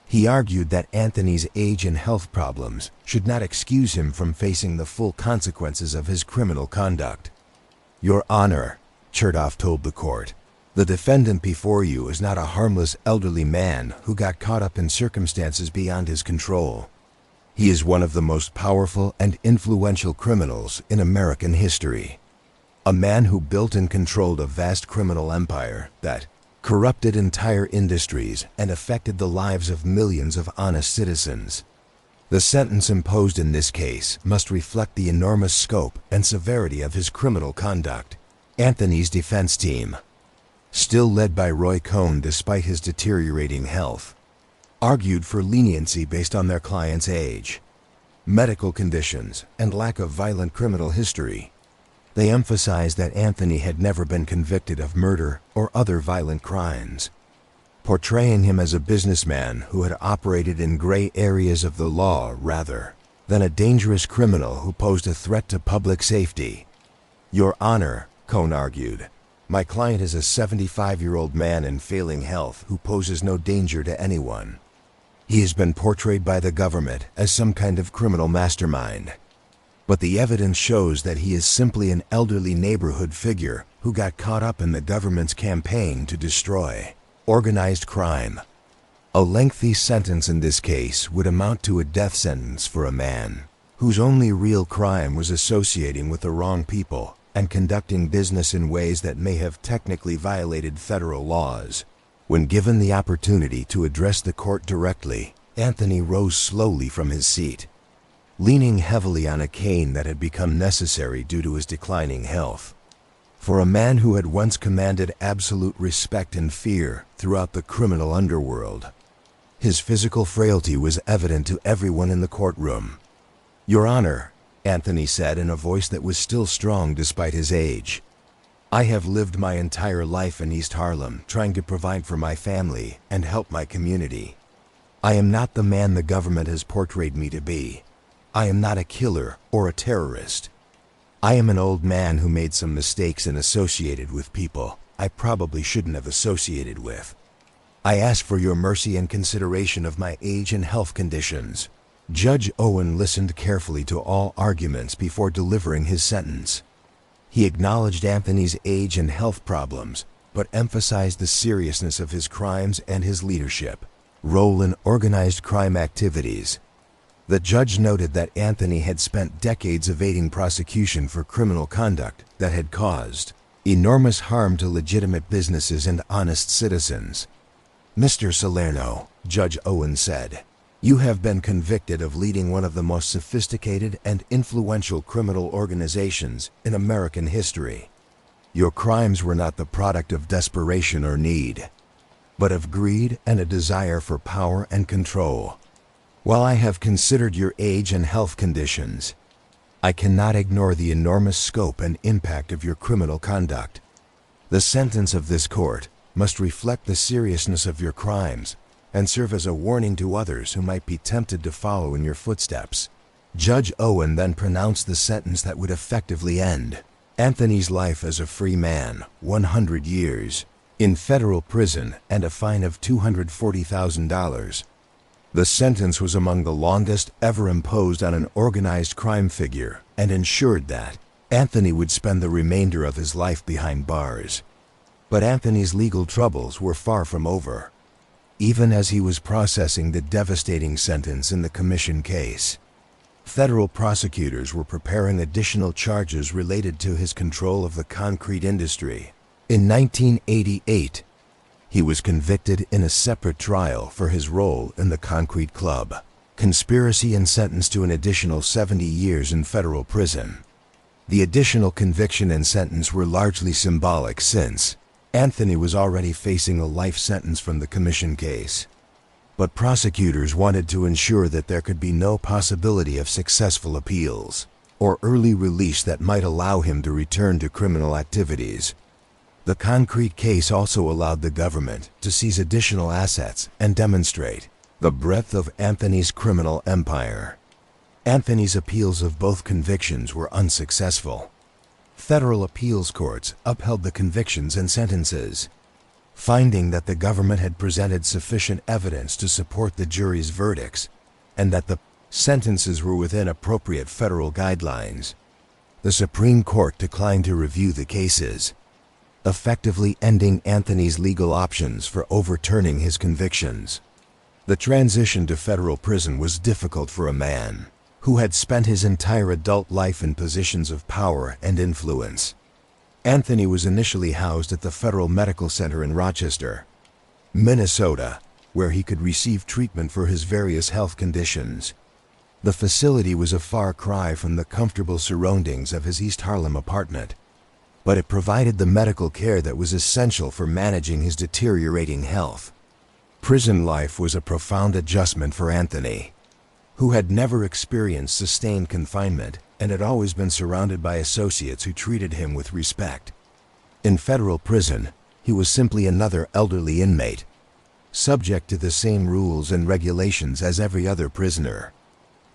He argued that Anthony's age and health problems should not excuse him from facing the full consequences of his criminal conduct. "Your Honor," Chertoff told the court, "the defendant before you is not a harmless elderly man who got caught up in circumstances beyond his control. He is one of the most powerful and influential criminals in American history. A man who built and controlled a vast criminal empire that corrupted entire industries and affected the lives of millions of honest citizens. The sentence imposed in this case must reflect the enormous scope and severity of his criminal conduct." Anthony's defense team, still led by Roy Cohn despite his deteriorating health, argued for leniency based on their client's age, medical conditions, and lack of violent criminal history. They emphasized that Anthony had never been convicted of murder or other violent crimes, portraying him as a businessman who had operated in gray areas of the law rather than a dangerous criminal who posed a threat to public safety. "Your Honor," Cohn argued, "my client is a 75-year-old man in failing health who poses no danger to anyone. He has been portrayed by the government as some kind of criminal mastermind. But the evidence shows that he is simply an elderly neighborhood figure who got caught up in the government's campaign to destroy organized crime." A lengthy sentence in this case would amount to a death sentence for a man whose only real crime was associating with the wrong people and conducting business in ways that may have technically violated federal laws. When given the opportunity to address the court directly, Anthony rose slowly from his seat, leaning heavily on a cane that had become necessary due to his declining health. For a man who had once commanded absolute respect and fear throughout the criminal underworld, his physical frailty was evident to everyone in the courtroom. "Your Honor," Anthony said in a voice that was still strong despite his age, "I have lived my entire life in East Harlem trying to provide for my family and help my community. I am not the man the government has portrayed me to be. I am not a killer or a terrorist. I am an old man who made some mistakes and associated with people I probably shouldn't have associated with. I ask for your mercy and consideration of my age and health conditions." Judge Owen listened carefully to all arguments before delivering his sentence. He acknowledged Anthony's age and health problems, but emphasized the seriousness of his crimes and his leadership role in organized crime activities. The judge noted that Anthony had spent decades evading prosecution for criminal conduct that had caused enormous harm to legitimate businesses and honest citizens. "Mr. Salerno," Judge Owen said, "you have been convicted of leading one of the most sophisticated and influential criminal organizations in American history. Your crimes were not the product of desperation or need, but of greed and a desire for power and control. While I have considered your age and health conditions, I cannot ignore the enormous scope and impact of your criminal conduct. The sentence of this court must reflect the seriousness of your crimes and serve as a warning to others who might be tempted to follow in your footsteps." Judge Owen then pronounced the sentence that would effectively end Anthony's life as a free man, 100 years in federal prison and a fine of $240,000. The sentence was among the longest ever imposed on an organized crime figure and ensured that Anthony would spend the remainder of his life behind bars. But Anthony's legal troubles were far from over. Even as he was processing the devastating sentence in the commission case, federal prosecutors were preparing additional charges related to his control of the concrete industry. In 1988, He was convicted in a separate trial for his role in the Concrete Club, conspiracy, and sentenced to an additional 70 years in federal prison. The additional conviction and sentence were largely symbolic since Anthony was already facing a life sentence from the commission case. But prosecutors wanted to ensure that there could be no possibility of successful appeals or early release that might allow him to return to criminal activities. The concrete case also allowed the government to seize additional assets and demonstrate the breadth of Anthony's criminal empire. Anthony's appeals of both convictions were unsuccessful. Federal appeals courts upheld the convictions and sentences, finding that the government had presented sufficient evidence to support the jury's verdicts and that the sentences were within appropriate federal guidelines. The Supreme Court declined to review the cases, effectively ending Anthony's legal options for overturning his convictions. The transition to federal prison was difficult for a man who had spent his entire adult life in positions of power and influence. Anthony was initially housed at the Federal Medical Center in Rochester, Minnesota, where he could receive treatment for his various health conditions. The facility was a far cry from the comfortable surroundings of his East Harlem apartment, but it provided the medical care that was essential for managing his deteriorating health. Prison life was a profound adjustment for Anthony, who had never experienced sustained confinement and had always been surrounded by associates who treated him with respect. In federal prison, he was simply another elderly inmate, subject to the same rules and regulations as every other prisoner.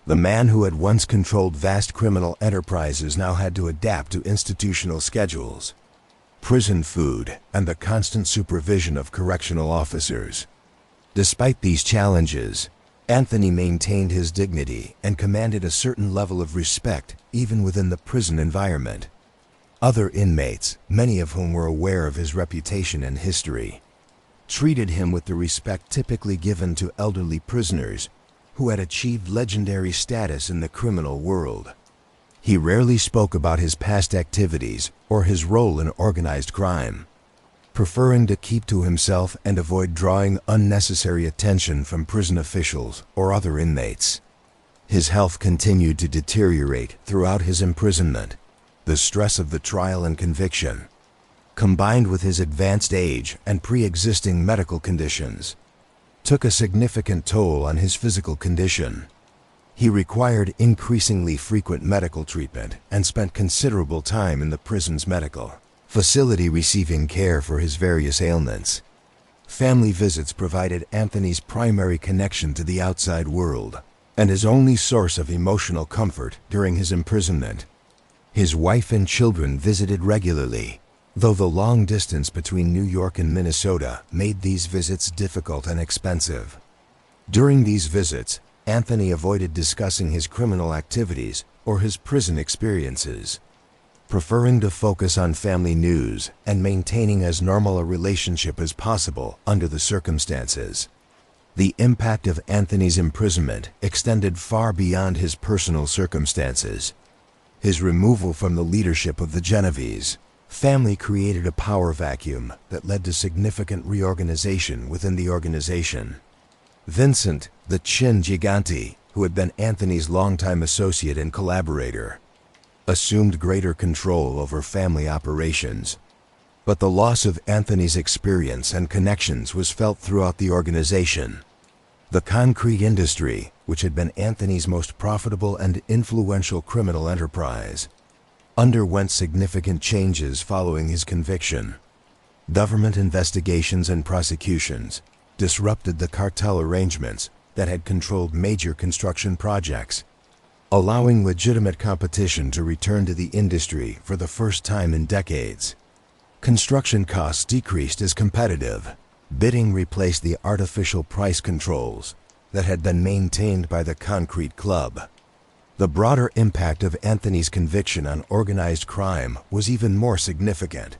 The man who had once controlled vast criminal enterprises now had to adapt to institutional schedules, prison food, and the constant supervision of correctional officers. Despite these challenges, Anthony maintained his dignity and commanded a certain level of respect even within the prison environment. Other inmates, many of whom were aware of his reputation and history, treated him with the respect typically given to elderly prisoners who had achieved legendary status in the criminal world. He rarely spoke about his past activities or his role in organized crime, preferring to keep to himself and avoid drawing unnecessary attention from prison officials or other inmates. His health continued to deteriorate throughout his imprisonment. The stress of the trial and conviction, combined with his advanced age and pre-existing medical conditions, took a significant toll on his physical condition. He required increasingly frequent medical treatment and spent considerable time in the prison's medical facility receiving care for his various ailments. Family visits provided Anthony's primary connection to the outside world and his only source of emotional comfort during his imprisonment. His wife and children visited regularly, though the long distance between New York and Minnesota made these visits difficult and expensive. During these visits, Anthony avoided discussing his criminal activities or his prison experiences, preferring to focus on family news and maintaining as normal a relationship as possible under the circumstances. The impact of Anthony's imprisonment extended far beyond his personal circumstances. His removal from the leadership of the Genovese family created a power vacuum that led to significant reorganization within the organization. Vincent, the Chin Gigante, who had been Anthony's longtime associate and collaborator, assumed greater control over family operations. But the loss of Anthony's experience and connections was felt throughout the organization. The concrete industry, which had been Anthony's most profitable and influential criminal enterprise, underwent significant changes following his conviction. Government investigations and prosecutions disrupted the cartel arrangements that had controlled major construction projects, allowing legitimate competition to return to the industry for the first time in decades. Construction costs decreased as competitive bidding replaced the artificial price controls that had been maintained by the Concrete Club. The broader impact of Anthony's conviction on organized crime was even more significant.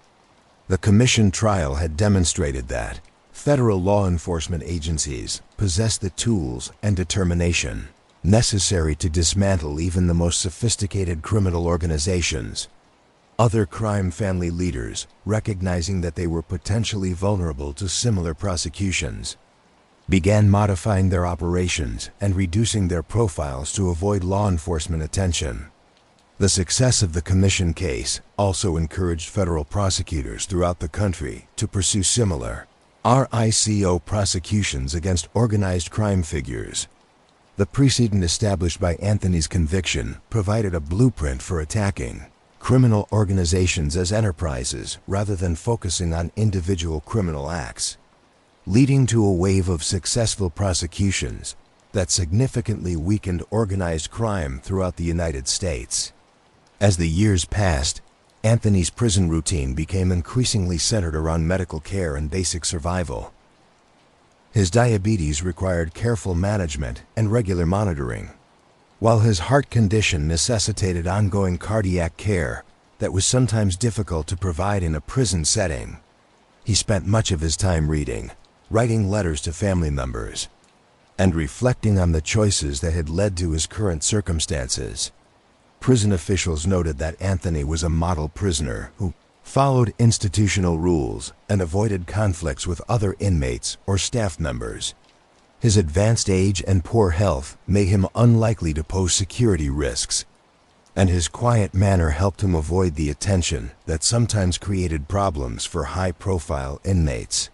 The commission trial had demonstrated that federal law enforcement agencies possessed the tools and determination necessary to dismantle even the most sophisticated criminal organizations. Other crime family leaders, recognizing that they were potentially vulnerable to similar prosecutions, began modifying their operations and reducing their profiles to avoid law enforcement attention. The success of the Commission case also encouraged federal prosecutors throughout the country to pursue similar RICO prosecutions against organized crime figures. The precedent established by Anthony's conviction provided a blueprint for attacking criminal organizations as enterprises rather than focusing on individual criminal acts, leading to a wave of successful prosecutions that significantly weakened organized crime throughout the United States. As the years passed, Anthony's prison routine became increasingly centered around medical care and basic survival. His diabetes required careful management and regular monitoring, while his heart condition necessitated ongoing cardiac care that was sometimes difficult to provide in a prison setting. He spent much of his time reading, writing letters to family members, and reflecting on the choices that had led to his current circumstances. Prison officials noted that Anthony was a model prisoner who followed institutional rules and avoided conflicts with other inmates or staff members. His advanced age and poor health made him unlikely to pose security risks, and his quiet manner helped him avoid the attention that sometimes created problems for high-profile inmates.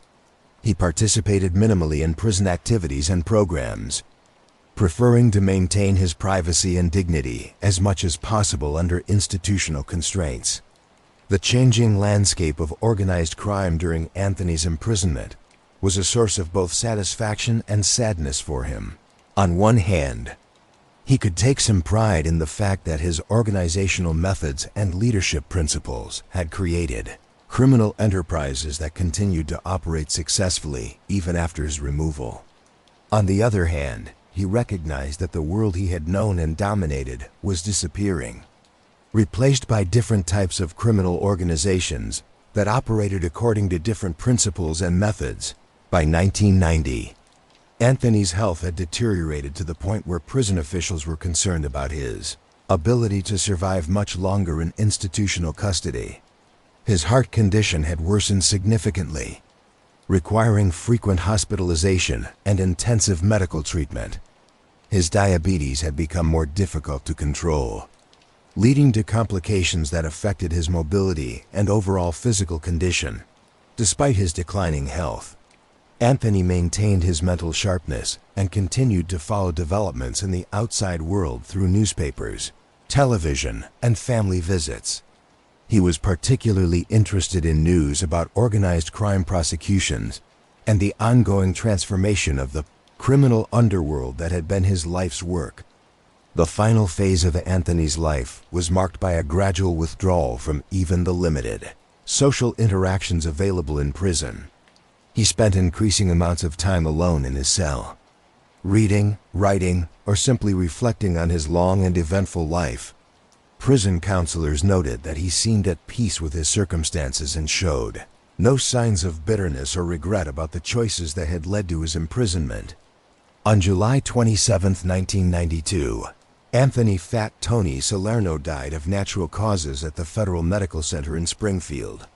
He participated minimally in prison activities and programs, preferring to maintain his privacy and dignity as much as possible under institutional constraints. The changing landscape of organized crime during Anthony's imprisonment was a source of both satisfaction and sadness for him. On one hand, he could take some pride in the fact that his organizational methods and leadership principles had created criminal enterprises that continued to operate successfully even after his removal. On the other hand, he recognized that the world he had known and dominated was disappearing, replaced by different types of criminal organizations that operated according to different principles and methods. By 1990, Anthony's health had deteriorated to the point where prison officials were concerned about his ability to survive much longer in institutional custody. His heart condition had worsened significantly, requiring frequent hospitalization and intensive medical treatment. His diabetes had become more difficult to control, leading to complications that affected his mobility and overall physical condition. Despite his declining health, Anthony maintained his mental sharpness and continued to follow developments in the outside world through newspapers, television, and family visits. He was particularly interested in news about organized crime prosecutions and the ongoing transformation of the criminal underworld that had been his life's work. The final phase of Anthony's life was marked by a gradual withdrawal from even the limited social interactions available in prison. He spent increasing amounts of time alone in his cell, reading, writing, or simply reflecting on his long and eventful life. Prison counselors noted that he seemed at peace with his circumstances and showed no signs of bitterness or regret about the choices that had led to his imprisonment. On July 27, 1992, Anthony "Fat Tony" Salerno died of natural causes at the Federal Medical Center in Springfield,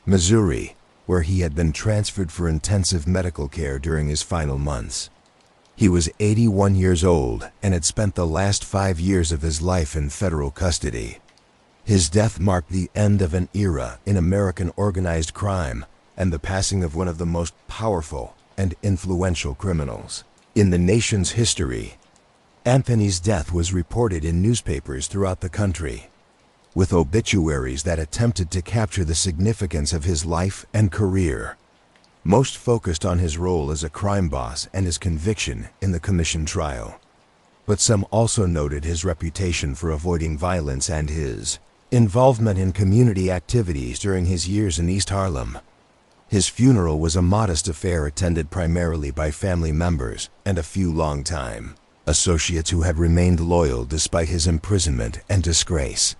Missouri, where he had been transferred for intensive medical care during his final months. He was 81 years old and had spent the last 5 years of his life in federal custody. His death marked the end of an era in American organized crime and the passing of one of the most powerful and influential criminals in the nation's history. Anthony's death was reported in newspapers throughout the country, with obituaries that attempted to capture the significance of his life and career. Most focused on his role as a crime boss and his conviction in the Commission Trial, but some also noted his reputation for avoiding violence and his involvement in community activities during his years in East Harlem. His funeral was a modest affair attended primarily by family members and a few longtime associates who had remained loyal despite his imprisonment and disgrace.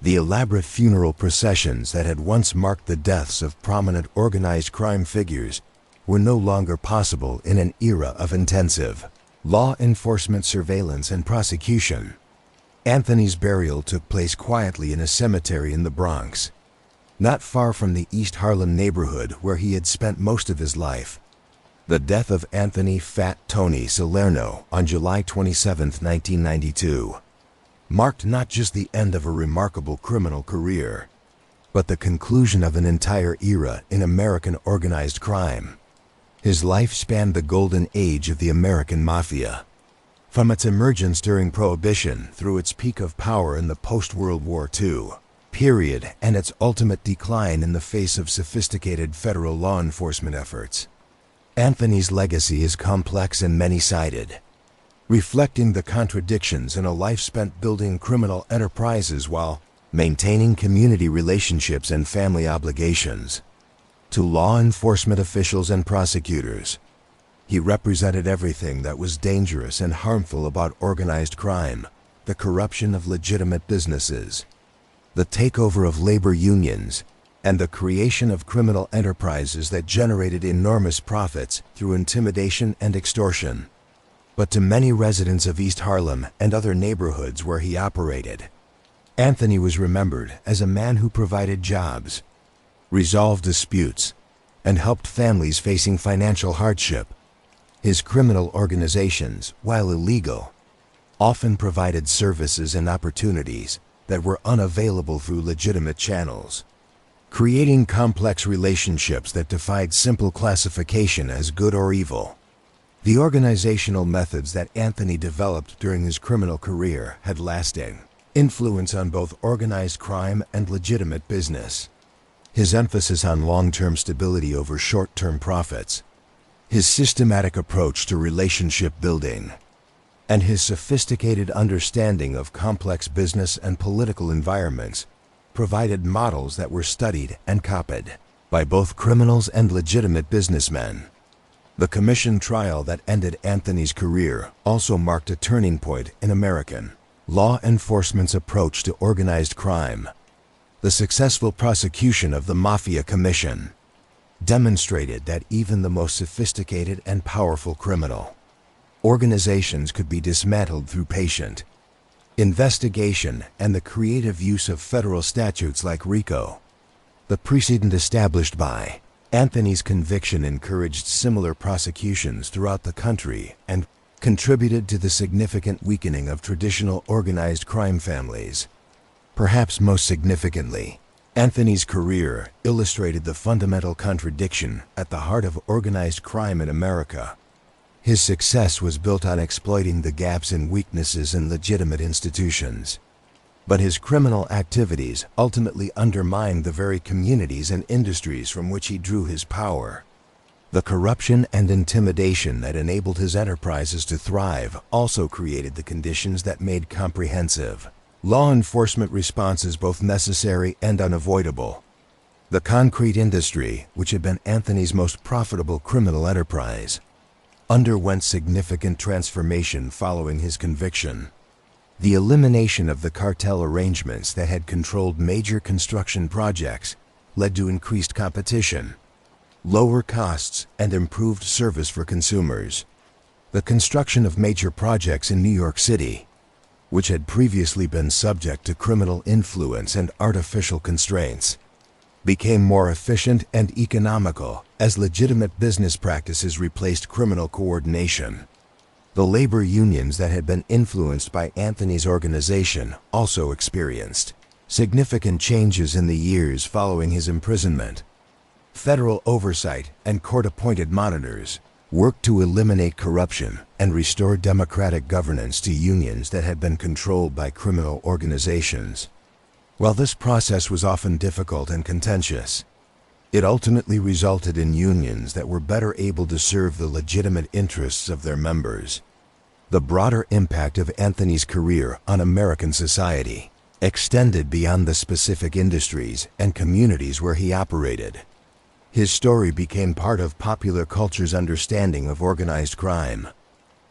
The elaborate funeral processions that had once marked the deaths of prominent organized crime figures were no longer possible in an era of intensive law enforcement surveillance and prosecution. Anthony's burial took place quietly in a cemetery in the Bronx, not far from the East Harlem neighborhood where he had spent most of his life. The death of Anthony "Fat Tony" Salerno on July 27, 1992, marked not just the end of a remarkable criminal career, but the conclusion of an entire era in American organized crime. His life spanned the golden age of the American Mafia, from its emergence during Prohibition through its peak of power in the post-World War II period and its ultimate decline in the face of sophisticated federal law enforcement efforts. Anthony's legacy is complex and many-sided, reflecting the contradictions in a life spent building criminal enterprises while maintaining community relationships and family obligations. To law enforcement officials and prosecutors, he represented everything that was dangerous and harmful about organized crime: the corruption of legitimate businesses, the takeover of labor unions, and the creation of criminal enterprises that generated enormous profits through intimidation and extortion. But to many residents of East Harlem and other neighborhoods where he operated, Anthony was remembered as a man who provided jobs, resolved disputes, and helped families facing financial hardship. His criminal organizations, while illegal, often provided services and opportunities that were unavailable through legitimate channels, creating complex relationships that defied simple classification as good or evil. The organizational methods that Anthony developed during his criminal career had lasting influence on both organized crime and legitimate business. His emphasis on long-term stability over short-term profits, his systematic approach to relationship building, and his sophisticated understanding of complex business and political environments provided models that were studied and copied by both criminals and legitimate businessmen. The commission trial that ended Anthony's career also marked a turning point in American law enforcement's approach to organized crime. The successful prosecution of the Mafia Commission demonstrated that even the most sophisticated and powerful criminal organizations could be dismantled through patient investigation and the creative use of federal statutes like RICO. The precedent established by Anthony's conviction encouraged similar prosecutions throughout the country and contributed to the significant weakening of traditional organized crime families. Perhaps most significantly, Anthony's career illustrated the fundamental contradiction at the heart of organized crime in America. His success was built on exploiting the gaps and weaknesses in legitimate institutions, but his criminal activities ultimately undermined the very communities and industries from which he drew his power. The corruption and intimidation that enabled his enterprises to thrive also created the conditions that made comprehensive law enforcement responses both necessary and unavoidable. The concrete industry, which had been Anthony's most profitable criminal enterprise, underwent significant transformation following his conviction. The elimination of the cartel arrangements that had controlled major construction projects led to increased competition, lower costs, and improved service for consumers. The construction of major projects in New York City, which had previously been subject to criminal influence and artificial constraints, became more efficient and economical as legitimate business practices replaced criminal coordination. The labor unions that had been influenced by Anthony's organization also experienced significant changes in the years following his imprisonment. Federal oversight and court-appointed monitors worked to eliminate corruption and restore democratic governance to unions that had been controlled by criminal organizations. While this process was often difficult and contentious, it ultimately resulted in unions that were better able to serve the legitimate interests of their members. The broader impact of Anthony's career on American society extended beyond the specific industries and communities where he operated. His story became part of popular culture's understanding of organized crime,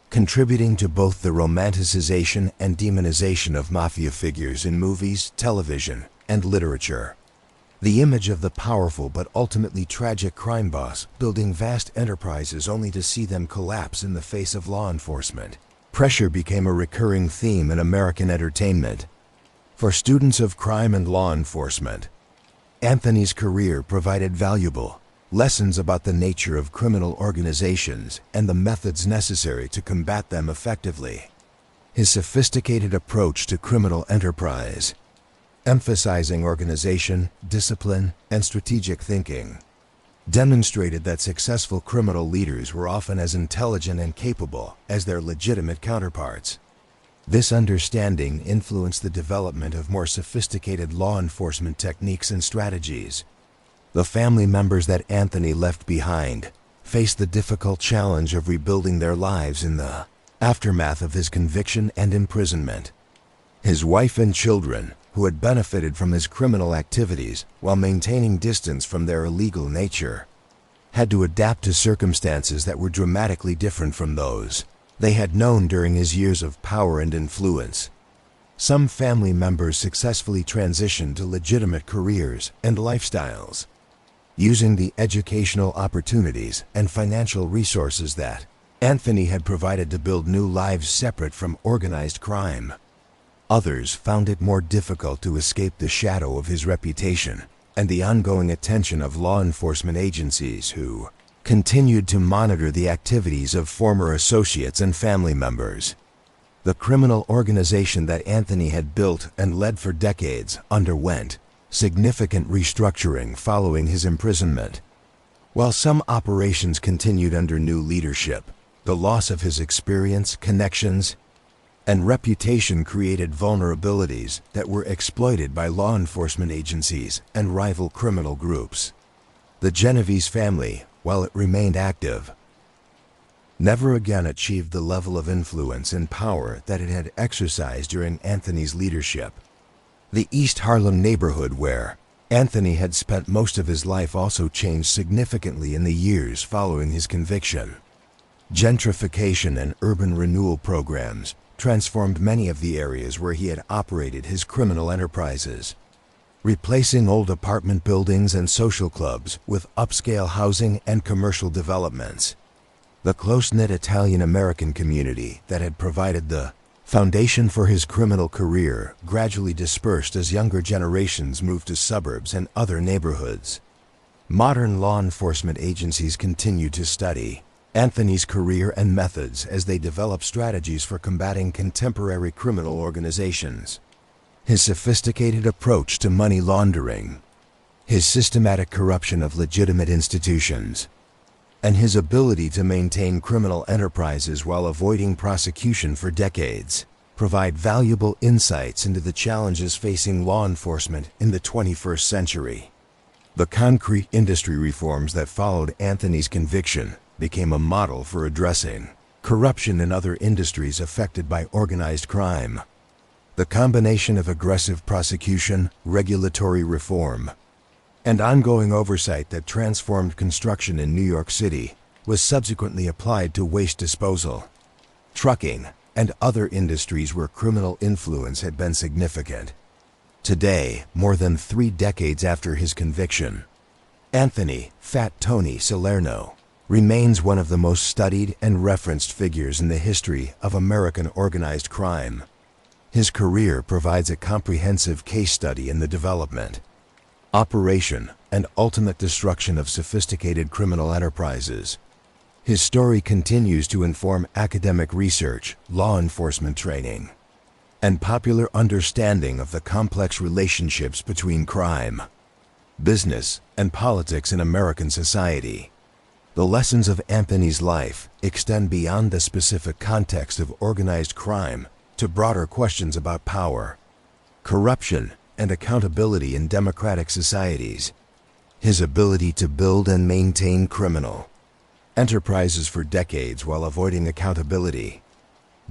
contributing to both the romanticization and demonization of mafia figures in movies, television, and literature. The image of the powerful but ultimately tragic crime boss building vast enterprises only to see them collapse in the face of law enforcement Pressure became a recurring theme in American entertainment. For students of crime and law enforcement, Anthony's career provided valuable lessons about the nature of criminal organizations and the methods necessary to combat them effectively. His sophisticated approach to criminal enterprise, emphasizing organization, discipline, and strategic thinking, demonstrated that successful criminal leaders were often as intelligent and capable as their legitimate counterparts. This understanding influenced the development of more sophisticated law enforcement techniques and strategies. The family members that Anthony left behind faced the difficult challenge of rebuilding their lives in the aftermath of his conviction and imprisonment. His wife and children, who had benefited from his criminal activities while maintaining distance from their illegal nature, had to adapt to circumstances that were dramatically different from those they had known during his years of power and influence. Some family members successfully transitioned to legitimate careers and lifestyles, using the educational opportunities and financial resources that Anthony had provided to build new lives separate from organized crime. Others found it more difficult to escape the shadow of his reputation and the ongoing attention of law enforcement agencies who continued to monitor the activities of former associates and family members. The criminal organization that Anthony had built and led for decades underwent significant restructuring following his imprisonment. While some operations continued under new leadership, the loss of his experience, connections, and reputation created vulnerabilities that were exploited by law enforcement agencies and rival criminal groups. The Genovese family, while it remained active, never again achieved the level of influence and power that it had exercised during Anthony's leadership. The East Harlem neighborhood where Anthony had spent most of his life also changed significantly in the years following his conviction. Gentrification and urban renewal programs transformed many of the areas where he had operated his criminal enterprises, replacing old apartment buildings and social clubs with upscale housing and commercial developments. The close-knit Italian-American community that had provided the foundation for his criminal career gradually dispersed as younger generations moved to suburbs and other neighborhoods. Modern law enforcement agencies continued to study Anthony's career and methods as they developed strategies for combating contemporary criminal organizations. His sophisticated approach to money laundering, his systematic corruption of legitimate institutions, and his ability to maintain criminal enterprises while avoiding prosecution for decades provide valuable insights into the challenges facing law enforcement in the 21st century. The concrete industry reforms that followed Anthony's conviction became a model for addressing corruption in other industries affected by organized crime. The combination of aggressive prosecution, regulatory reform, and ongoing oversight that transformed construction in New York City was subsequently applied to waste disposal, trucking, and other industries where criminal influence had been significant. Today, more than 3 decades after his conviction, Anthony "Fat Tony" Salerno remains one of the most studied and referenced figures in the history of American organized crime. His career provides a comprehensive case study in the development, operation, and ultimate destruction of sophisticated criminal enterprises. His story continues to inform academic research, law enforcement training, and popular understanding of the complex relationships between crime, business, and politics in American society. The lessons of Anthony's life extend beyond the specific context of organized crime to broader questions about power, corruption, and accountability in democratic societies. His ability to build and maintain criminal enterprises for decades while avoiding accountability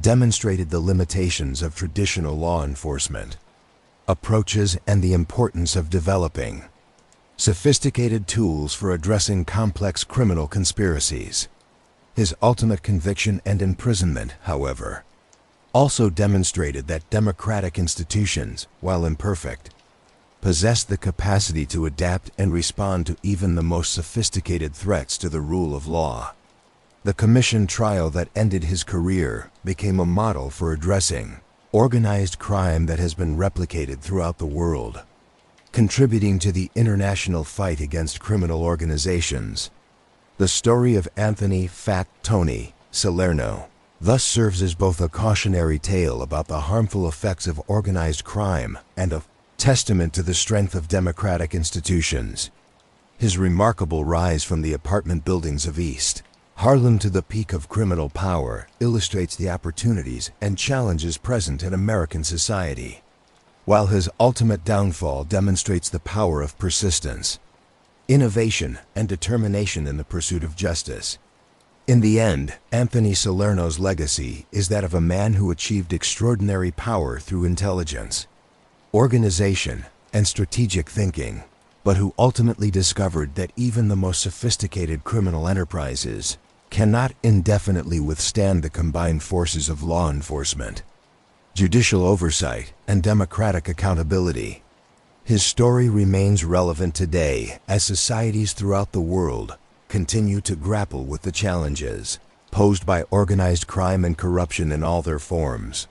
demonstrated the limitations of traditional law enforcement approaches and the importance of developing sophisticated tools for addressing complex criminal conspiracies. His ultimate conviction and imprisonment, however, also demonstrated that democratic institutions, while imperfect, possessed the capacity to adapt and respond to even the most sophisticated threats to the rule of law. The commission trial that ended his career became a model for addressing organized crime that has been replicated throughout the world, contributing to the international fight against criminal organizations. The story of Anthony "Fat Tony" Salerno thus serves as both a cautionary tale about the harmful effects of organized crime and a testament to the strength of democratic institutions. His remarkable rise from the apartment buildings of East Harlem to the peak of criminal power illustrates the opportunities and challenges present in American society, while his ultimate downfall demonstrates the power of persistence, innovation, and determination in the pursuit of justice. In the end, Anthony Salerno's legacy is that of a man who achieved extraordinary power through intelligence, organization, and strategic thinking, but who ultimately discovered that even the most sophisticated criminal enterprises cannot indefinitely withstand the combined forces of law enforcement, judicial oversight, and democratic accountability. His story remains relevant today as societies throughout the world continue to grapple with the challenges posed by organized crime and corruption in all their forms.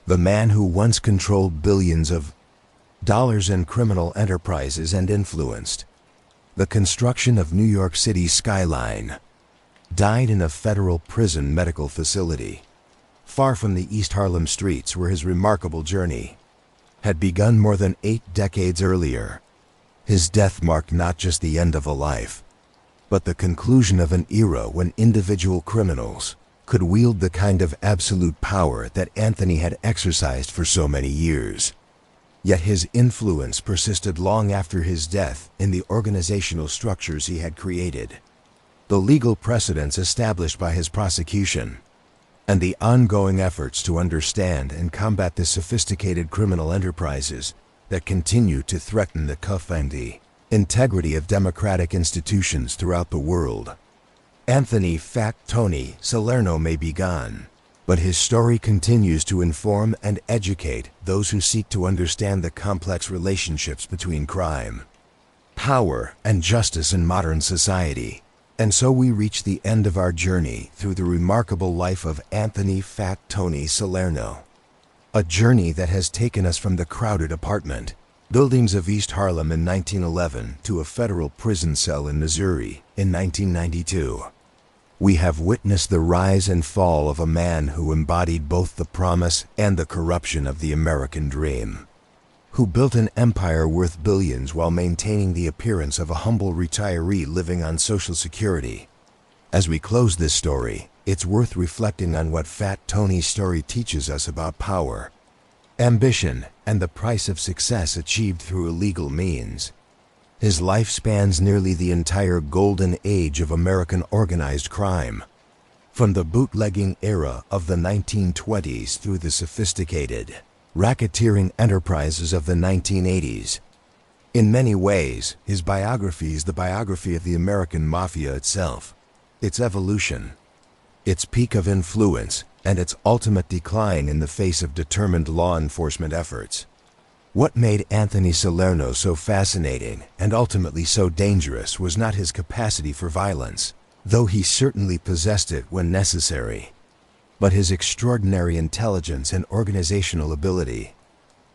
The man who once controlled billions of dollars in criminal enterprises and influenced the construction of New York City's skyline died in a federal prison medical facility, far from the East Harlem streets where his remarkable journey had begun more than 8 decades earlier. His death marked not just the end of a life, but the conclusion of an era when individual criminals could wield the kind of absolute power that Anthony had exercised for so many years. Yet his influence persisted long after his death in the organizational structures he had created, the legal precedents established by his prosecution, and the ongoing efforts to understand and combat the sophisticated criminal enterprises that continue to threaten the integrity of democratic institutions throughout the world. Anthony "Fat Tony" Salerno may be gone, but his story continues to inform and educate those who seek to understand the complex relationships between crime, power, and justice in modern society. And so we reach the end of our journey through the remarkable life of Anthony "Fat Tony" Salerno. A journey that has taken us from the crowded apartment buildings of East Harlem in 1911 to a federal prison cell in Missouri in 1992. We have witnessed the rise and fall of a man who embodied both the promise and the corruption of the American dream, who built an empire worth billions while maintaining the appearance of a humble retiree living on Social Security. As we close this story, it's worth reflecting on what Fat Tony's story teaches us about power, ambition, and the price of success achieved through illegal means. His life spans nearly the entire golden age of American organized crime, from the bootlegging era of the 1920s through the sophisticated racketeering enterprises of the 1980s. In many ways, his biography is the biography of the American Mafia itself, its evolution, its peak of influence, and its ultimate decline in the face of determined law enforcement efforts. What made Anthony Salerno so fascinating and ultimately so dangerous was not his capacity for violence, though he certainly possessed it when necessary, but his extraordinary intelligence and organizational ability.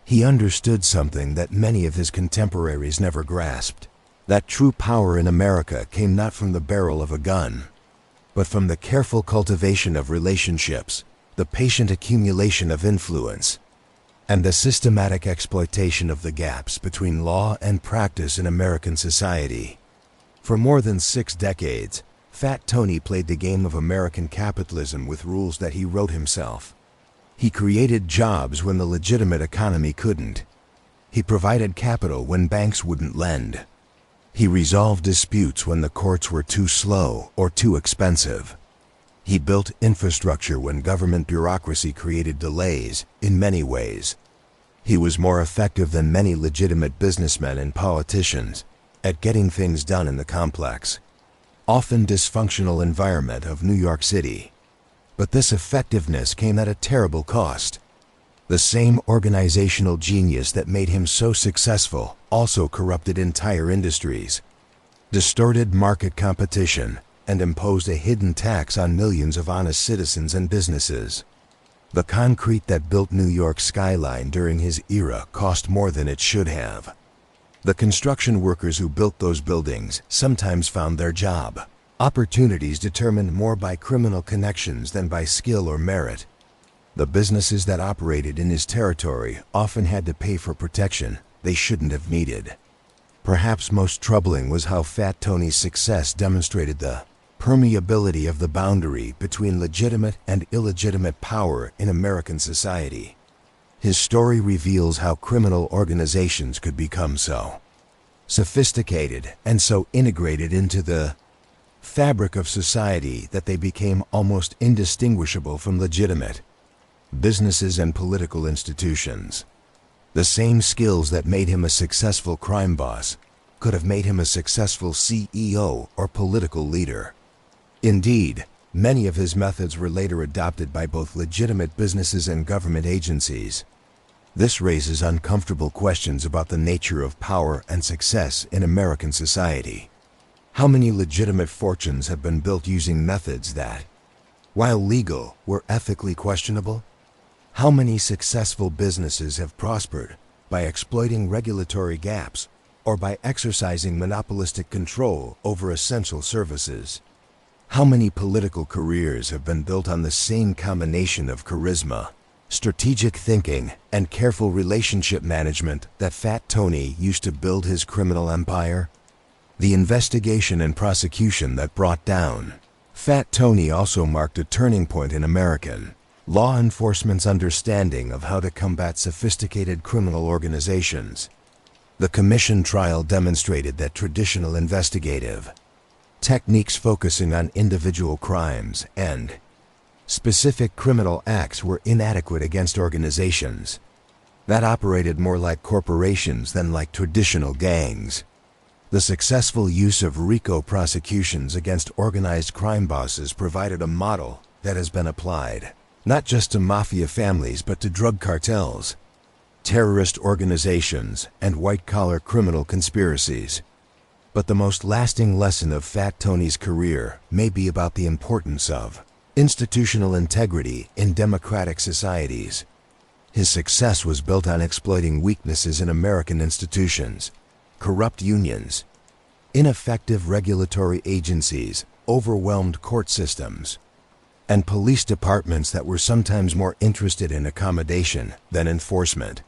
He understood something that many of his contemporaries never grasped, that true power in America came not from the barrel of a gun, but from the careful cultivation of relationships, the patient accumulation of influence, and the systematic exploitation of the gaps between law and practice in American society. For more than 6 decades, Fat Tony played the game of American capitalism with rules that he wrote himself. He created jobs when the legitimate economy couldn't. He provided capital when banks wouldn't lend. He resolved disputes when the courts were too slow or too expensive. He built infrastructure when government bureaucracy created delays. In many ways, he was more effective than many legitimate businessmen and politicians at getting things done in the complex, often dysfunctional environment of New York City. But this effectiveness came at a terrible cost. The same organizational genius that made him so successful also corrupted entire industries, distorted market competition, and imposed a hidden tax on millions of honest citizens and businesses. The concrete that built New York's skyline during his era cost more than it should have. The construction workers who built those buildings sometimes found their job opportunities determined more by criminal connections than by skill or merit. The businesses that operated in his territory often had to pay for protection they shouldn't have needed. Perhaps most troubling was how Fat Tony's success demonstrated the permeability of the boundary between legitimate and illegitimate power in American society. His story reveals how criminal organizations could become so sophisticated and so integrated into the fabric of society that they became almost indistinguishable from legitimate businesses and political institutions. The same skills that made him a successful crime boss could have made him a successful CEO or political leader. Indeed, many of his methods were later adopted by both legitimate businesses and government agencies. This raises uncomfortable questions about the nature of power and success in American society. How many legitimate fortunes have been built using methods that, while legal, were ethically questionable? How many successful businesses have prospered by exploiting regulatory gaps or by exercising monopolistic control over essential services? How many political careers have been built on the same combination of charisma, strategic thinking, and careful relationship management that Fat Tony used to build his criminal empire? The investigation and prosecution that brought down Fat Tony also marked a turning point in American law enforcement's understanding of how to combat sophisticated criminal organizations. The Commission Trial demonstrated that traditional investigative techniques focusing on individual crimes and specific criminal acts were inadequate against organizations that operated more like corporations than like traditional gangs. The successful use of RICO prosecutions against organized crime bosses provided a model that has been applied not just to mafia families but to drug cartels, terrorist organizations, and white-collar criminal conspiracies. But the most lasting lesson of Fat Tony's career may be about the importance of institutional integrity in democratic societies. His success was built on exploiting weaknesses in American institutions, corrupt unions, ineffective regulatory agencies, overwhelmed court systems, and police departments that were sometimes more interested in accommodation than enforcement.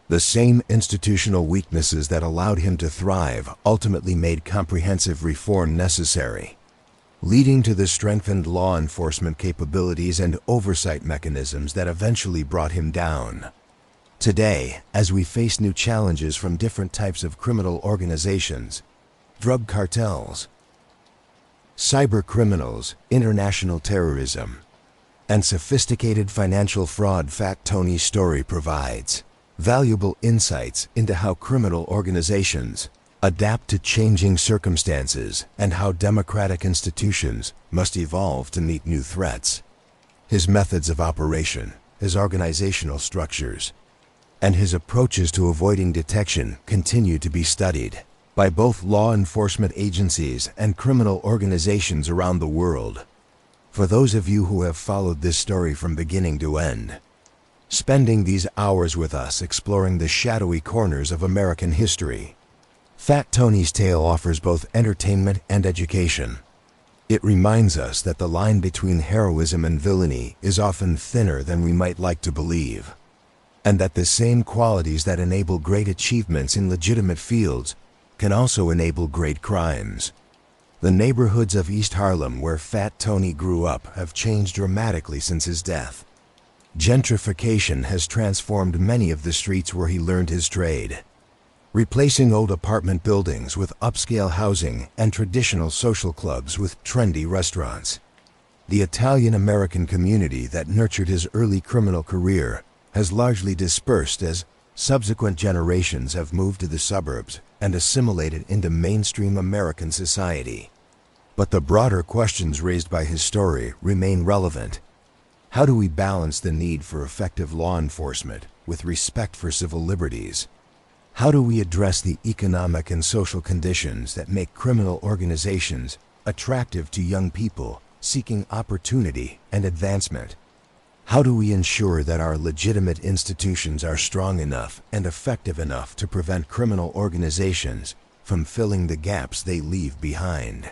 The same institutional weaknesses that allowed him to thrive ultimately made comprehensive reform necessary, leading to the strengthened law enforcement capabilities and oversight mechanisms that eventually brought him down. Today, as we face new challenges from different types of criminal organizations, drug cartels, cyber criminals, international terrorism, and sophisticated financial fraud, Fat Tony's story provides valuable insights into how criminal organizations adapt to changing circumstances and how democratic institutions must evolve to meet new threats. His methods of operation, his organizational structures, and his approaches to avoiding detection continue to be studied by both law enforcement agencies and criminal organizations around the world. For those of you who have followed this story from beginning to end, spending these hours with us exploring the shadowy corners of American history, Fat Tony's tale offers both entertainment and education. It reminds us that the line between heroism and villainy is often thinner than we might like to believe, and that the same qualities that enable great achievements in legitimate fields can also enable great crimes. The neighborhoods of East Harlem where Fat Tony grew up have changed dramatically since his death. Gentrification has transformed many of the streets where he learned his trade, replacing old apartment buildings with upscale housing and traditional social clubs with trendy restaurants. The Italian-American community that nurtured his early criminal career has largely dispersed as subsequent generations have moved to the suburbs and assimilated into mainstream American society. But the broader questions raised by his story remain relevant. How do we balance the need for effective law enforcement with respect for civil liberties? How do we address the economic and social conditions that make criminal organizations attractive to young people seeking opportunity and advancement. How do we ensure that our legitimate institutions are strong enough and effective enough to prevent criminal organizations from filling the gaps they leave behind?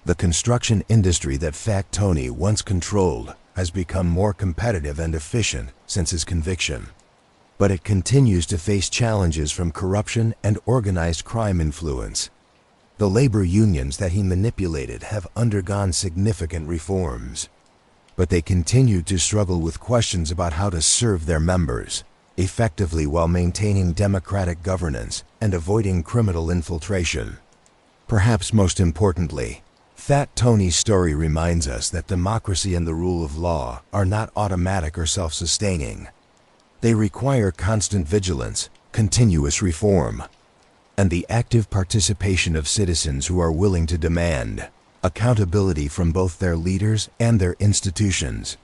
The construction industry that Fat Tony once controlled has become more competitive and efficient since his conviction. But it continues to face challenges from corruption and organized crime influence. The labor unions that he manipulated have undergone significant reforms, but they continue to struggle with questions about how to serve their members effectively while maintaining democratic governance and avoiding criminal infiltration. Perhaps most importantly, Fat Tony's story reminds us that democracy and the rule of law are not automatic or self-sustaining. They require constant vigilance, continuous reform, and the active participation of citizens who are willing to demand accountability from both their leaders and their institutions.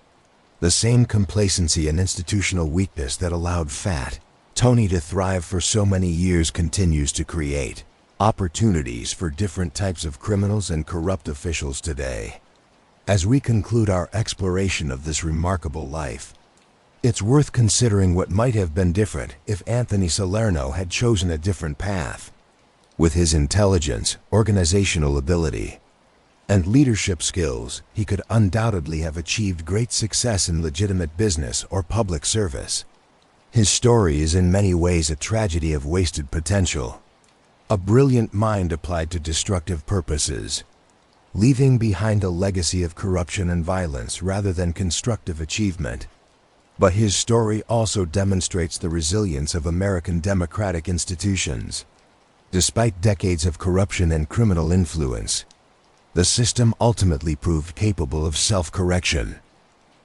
The same complacency and institutional weakness that allowed Fat Tony to thrive for so many years continues to create opportunities for different types of criminals and corrupt officials today. As we conclude our exploration of this remarkable life, it's worth considering what might have been different if Anthony Salerno had chosen a different path. With his intelligence, organizational ability, and leadership skills, he could undoubtedly have achieved great success in legitimate business or public service. His story is in many ways a tragedy of wasted potential, a brilliant mind applied to destructive purposes, leaving behind a legacy of corruption and violence rather than constructive achievement. But his story also demonstrates the resilience of American democratic institutions. Despite decades of corruption and criminal influence, the system ultimately proved capable of self-correction.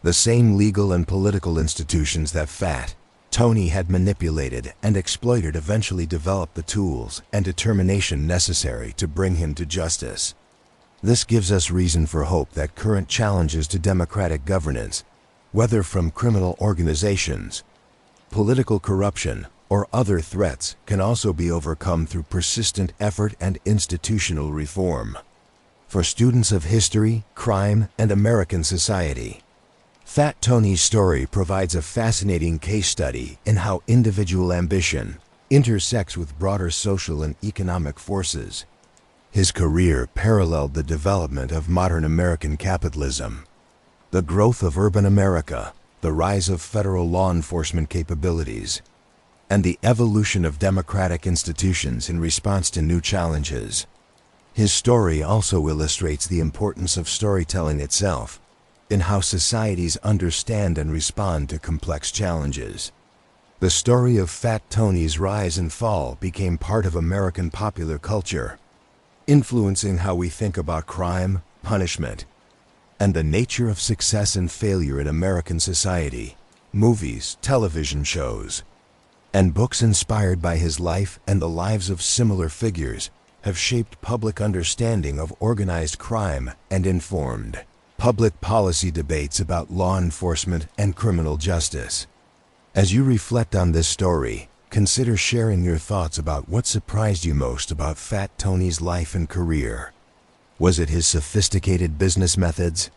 The same legal and political institutions that Fat Tony had manipulated and exploited eventually developed the tools and determination necessary to bring him to justice. This gives us reason for hope that current challenges to democratic governance, whether from criminal organizations, political corruption, or other threats, can also be overcome through persistent effort and institutional reform. For students of history, crime, and American society, Fat Tony's story provides a fascinating case study in how individual ambition intersects with broader social and economic forces. His career paralleled the development of modern American capitalism, the growth of urban America, the rise of federal law enforcement capabilities, and the evolution of democratic institutions in response to new challenges. His story also illustrates the importance of storytelling itself, in how societies understand and respond to complex challenges. The story of Fat Tony's rise and fall became part of American popular culture, influencing how we think about crime, punishment, and the nature of success and failure in American society. Movies, television shows, and books inspired by his life and the lives of similar figures have shaped public understanding of organized crime and informed public policy debates about law enforcement and criminal justice. As you reflect on this story, consider sharing your thoughts about what surprised you most about Fat Tony's life and career. Was it his sophisticated business methods?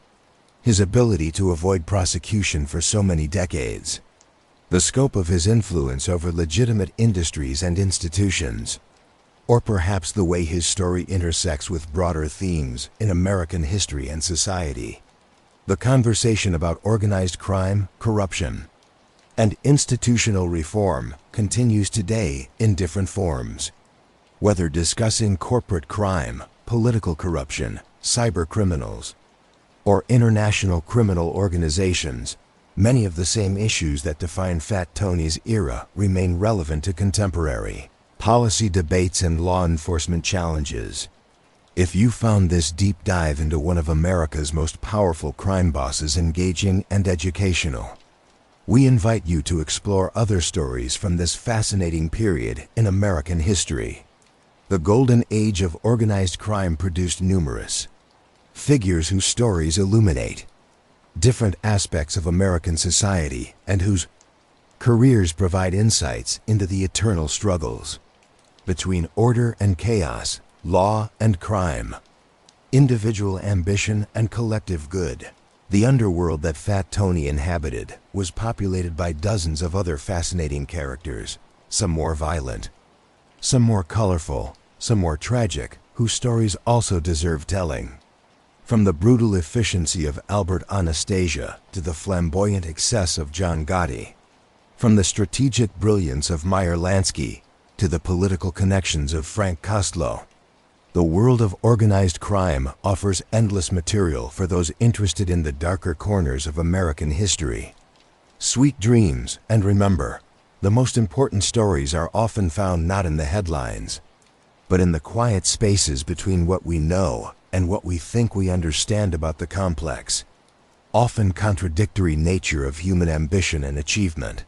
His ability to avoid prosecution for so many decades? The scope of his influence over legitimate industries and institutions? Or perhaps the way his story intersects with broader themes in American history and society? The conversation about organized crime, corruption, and institutional reform continues today in different forms. Whether discussing corporate crime, political corruption, cyber criminals, or international criminal organizations, many of the same issues that define Fat Tony's era remain relevant to contemporary policy debates and law enforcement challenges. If you found this deep dive into one of America's most powerful crime bosses engaging and educational, we invite you to explore other stories from this fascinating period in American history. The golden age of organized crime produced numerous figures whose stories illuminate different aspects of American society and whose careers provide insights into the eternal struggles between order and chaos, law and crime. individual ambition and collective good. The underworld that Fat Tony inhabited was populated by dozens of other fascinating characters, some more violent, some more colorful, some more tragic, whose stories also deserve telling. From the brutal efficiency of Albert Anastasia to the flamboyant excess of John Gotti, from the strategic brilliance of Meyer Lansky to the political connections of Frank Kostlow, the world of organized crime offers endless material for those interested in the darker corners of American history. Sweet dreams, and remember, the most important stories are often found not in the headlines, but in the quiet spaces between what we know and what we think we understand about the complex, often contradictory nature of human ambition and achievement.